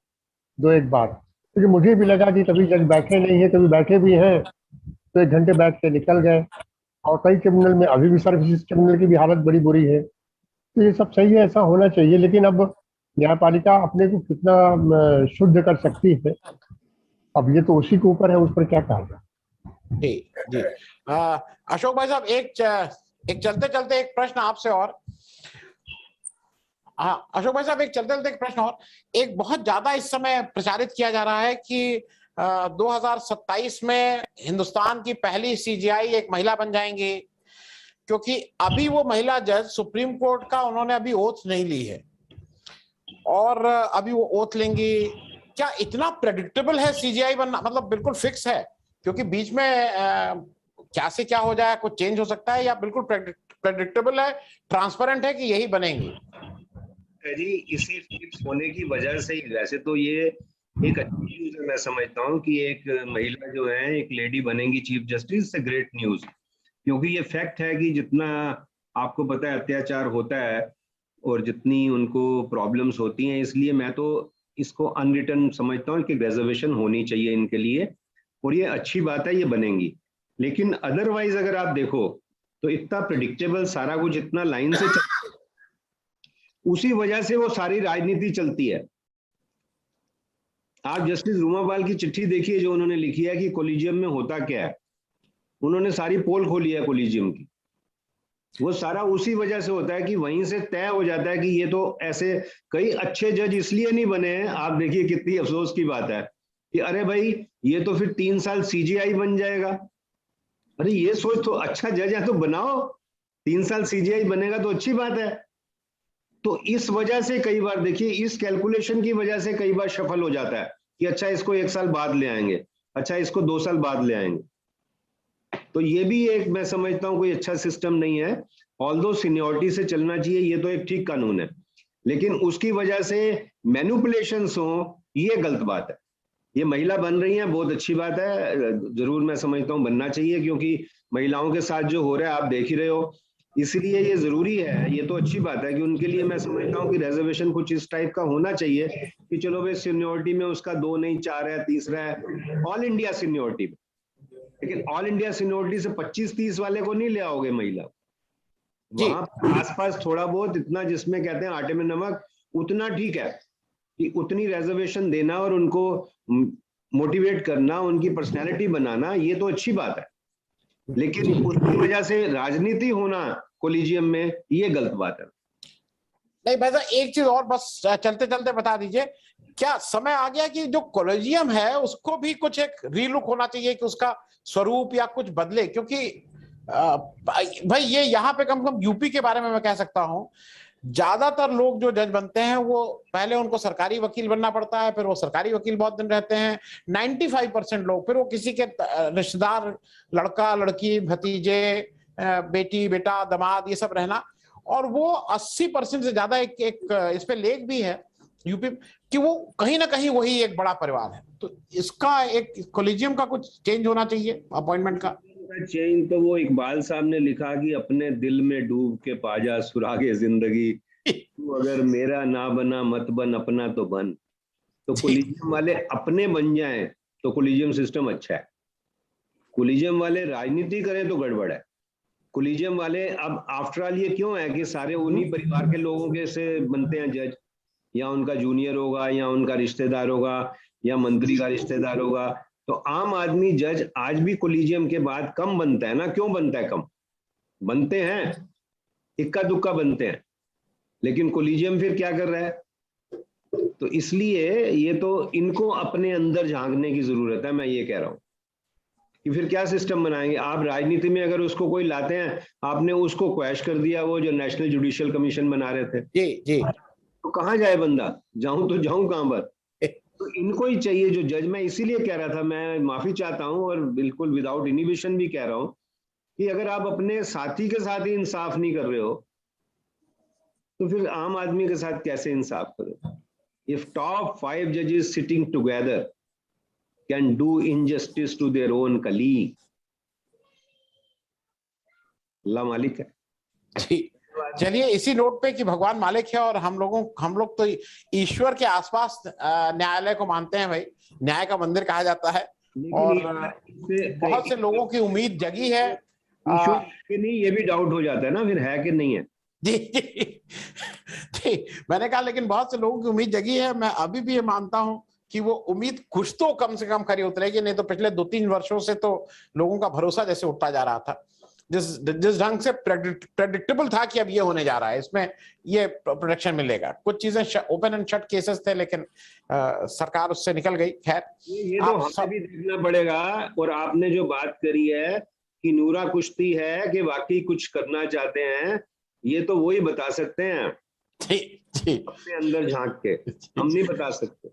B: 2-1 बार, क्योंकि मुझे भी लगा कि कभी जज बैठे नहीं है, कभी बैठे भी हैं तो 1 घंटे बैठ के निकल गए। और कई ट्रिब्यूनल में अभी भी सर्विस ट्रिब्यूनल की भी हालत बड़ी बुरी है। तो ये सब सही है, ऐसा होना चाहिए। लेकिन अब न्यायपालिका अपने को कितना शुद्ध कर सकती है, अब ये तो उसी के ऊपर है, उस पर क्या कहा जाए।
A: जी जी। अशोक भाई साहब, एक चलते चलते एक प्रश्न आपसे और। हाँ अशोक भाई साहब, एक चलते चलते एक प्रश्न और। एक बहुत ज्यादा इस समय प्रचारित किया जा रहा है कि 2027 में हिंदुस्तान की पहली सीजीआई एक महिला बन जाएंगी, क्योंकि अभी वो महिला जज सुप्रीम कोर्ट का उन्होंने अभी ओथ नहीं ली है और अभी वो ओथ लेंगी। क्या इतना प्रेडिक्टेबल है सीजीआई बनना, मतलब बिल्कुल फिक्स है? क्योंकि बीच में क्या से क्या हो जाए, कुछ चेंज हो सकता है, या बिल्कुल प्रेडिक्टेबल है, ट्रांसपेरेंट है कि यही बनेंगी?
C: जी इसी फिक्स होने की वजह से ही, वैसे तो ये एक अच्छी न्यूज है, मैं समझता हूँ कि एक महिला जो है एक लेडी बनेंगी चीफ जस्टिस, से ग्रेट न्यूज, क्योंकि ये फैक्ट है कि जितना आपको पता है अत्याचार होता है और जितनी उनको प्रॉब्लम्स होती हैं, इसलिए मैं तो इसको अनरिटन समझता हूँ कि रिजर्वेशन होनी चाहिए इनके लिए, और ये अच्छी बात है, ये बनेंगी। लेकिन अदरवाइज अगर आप देखो तो इतना प्रिडिक्टेबल सारा कुछ इतना लाइन से उसी वजह से वो सारी राजनीति चलती है। आप जस्टिस रूमापाल की चिट्ठी देखिए जो उन्होंने लिखी है कि कोलिजियम में होता क्या है, उन्होंने सारी पोल खोली है कोलिजियम की। वो सारा उसी वजह से होता है कि वहीं से तय हो जाता है कि ये तो ऐसे कई अच्छे जज इसलिए नहीं बने हैं। आप देखिए कितनी अफसोस की बात है कि अरे भाई ये तो फिर 3 साल सीजीआई बन जाएगा। अरे ये सोच, तो अच्छा जज है तो बनाओ, 3 साल सीजीआई बनेगा तो अच्छी बात है। तो इस वजह से कई बार देखिए, इस कैलकुलेशन की वजह से कई बार सफल हो जाता है कि अच्छा इसको 1 साल बाद ले आएंगे, अच्छा इसको 2 साल बाद ले आएंगे। तो ये भी एक मैं समझता हूं कोई अच्छा सिस्टम नहीं है। ऑल्दो सीनियरिटी से चलना चाहिए, ये तो एक ठीक कानून है, लेकिन उसकी वजह से मैनिपुलेशंस हो, ये गलत बात है। ये महिला बन रही है, बहुत अच्छी बात है, जरूर मैं समझता हूँ बनना चाहिए, क्योंकि महिलाओं के साथ जो हो रहा है आप देख ही रहे हो, इसलिए ये जरूरी है। ये तो अच्छी बात है कि उनके लिए मैं समझता हूँ कि रिजर्वेशन कुछ इस टाइप का होना चाहिए कि चलो भाई सीनियरिटी में उसका 2 नहीं 4 है, तीसरा है, ऑल इंडिया सीनियरिटी में। लेकिन ऑल इंडिया सीनियरिटी से 25-30 वाले को नहीं ले आओगे महिला, वहां आसपास थोड़ा बहुत इतना जिसमें कहते हैं आटे में नमक, उतना ठीक है कि उतनी रिजर्वेशन देना और उनको मोटिवेट करना, उनकी पर्सनैलिटी बनाना, ये तो अच्छी बात है। लेकिन उसकी वजह से राजनीति होना कोलिजियम में, ये गलत बात है।
A: नहीं भाई साहब, एक चीज और बस चलते चलते बता दीजिए, क्या समय आ गया कि जो कोलिजियम है उसको भी कुछ एक रीलुक होना चाहिए, कि उसका स्वरूप या कुछ बदले? क्योंकि भाई ये यहाँ पे कम से कम यूपी के बारे में मैं कह सकता हूँ, ज्यादातर लोग जो जज बनते हैं वो पहले उनको सरकारी वकील बनना पड़ता है, फिर वो सरकारी वकील बहुत दिन रहते हैं। 95% लोग फिर वो किसी के रिश्तेदार, लड़का लड़की, भतीजे, बेटी बेटा, दामाद, ये सब रहना। और वो 80% से ज्यादा एक इस पे लेख भी है यूपी कि वो कहीं ना कहीं वही एक बड़ा परिवार है। तो इसका एक कोलिजियम का कुछ चेंज होना चाहिए, अपॉइंटमेंट का
C: चेंज। तो वो इकबाल साहब ने लिखा कि अपने दिल में डूब के पाजा सुरागे जिंदगी, तू अगर मेरा ना बना मत बन, अपना तो बन। तो कोलिजियम वाले अपने बन जाएं तो कोलिजियम सिस्टम अच्छा है। कोलिजियम वाले राजनीति करें तो गड़बड़ है। कोलिजियम वाले अब आफ्टर ऑल ये क्यों है कि सारे उन्हीं परिवार के लोगों के से बनते हैं जज, या उनका जूनियर होगा, या उनका रिश्तेदार होगा, या मंत्री का रिश्तेदार होगा। तो आम आदमी जज आज भी कोलिजियम के बाद कम बनता है ना। क्यों बनता है? कम बनते हैं, इक्का दुक्का बनते हैं, लेकिन कोलिजियम फिर क्या कर रहा है? तो इसलिए ये तो इनको अपने अंदर झांकने की जरूरत है। मैं ये कह रहा हूं कि फिर क्या सिस्टम बनाएंगे आप राजनीति में? अगर उसको कोई लाते हैं, आपने उसको क्वैश कर दिया, वो जो नेशनल जुडिशियल कमीशन बना रहे थे,
A: जी,
C: तो कहाँ जाए बंदा? जाऊं तो जाऊं कहां पर? तो इनको ही चाहिए जो जज। मैं इसीलिए कह रहा था, मैं माफी चाहता हूं और बिल्कुल विदाउट इनिबिशन भी कह रहा हूं कि अगर आप अपने साथी के साथ ही इंसाफ नहीं कर रहे हो तो फिर आम आदमी के साथ कैसे इंसाफ करो? इफ टॉप 5 जजेस sitting together can do injustice to their own colleague, अल्लाह मालिक है।
A: चलिए इसी नोट पे कि भगवान मालिक है और हम लोग तो ईश्वर के आसपास न्यायालय को मानते हैं। भाई न्याय का मंदिर कहा जाता है, और बहुत से लोगों की उम्मीद जगी है।
C: ईश्वर के नहीं, ये भी डाउट हो जाता है ना फिर, है कि नहीं है।
A: जी, मैंने कहा लेकिन बहुत से लोगों की उम्मीद जगी है। मैं अभी भी ये मानता हूं कि वो उम्मीद कुछ तो कम से कम खरी उतरेगी, नहीं तो पिछले 2-3 वर्षों से तो लोगों का भरोसा जैसे उठता जा रहा था। जिस ढंग से प्रेडिक्टेबल था कि अब ये होने जा रहा है, इसमें ये प्रोटेक्शन मिलेगा। कुछ चीजें ओपन एंड शट केसेस थे, लेकिन सरकार उससे निकल गई। खैर,
C: ये तो हमें भी देखना पड़ेगा। और आपने जो बात करी है कि नूरा कुश्ती है कि वाकई कुछ करना चाहते हैं, ये तो वही बता सकते हैं
A: जी
C: अपने अंदर झांक के, हम नहीं बता सकते।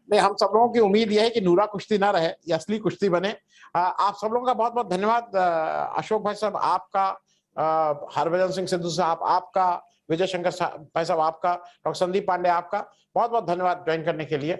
A: नहीं, हम सब लोगों की उम्मीद यह है कि नूरा कुश्ती ना रहे, ये असली कुश्ती बने। आप सब लोगों का बहुत बहुत धन्यवाद। अशोक भाई साहब आपका, हरभजन सिंह सिद्धू साहब आपका, विजय शंकर भाई साहब आपका, डॉक्टर संदीप पांडे आपका बहुत बहुत धन्यवाद ज्वाइन करने के लिए।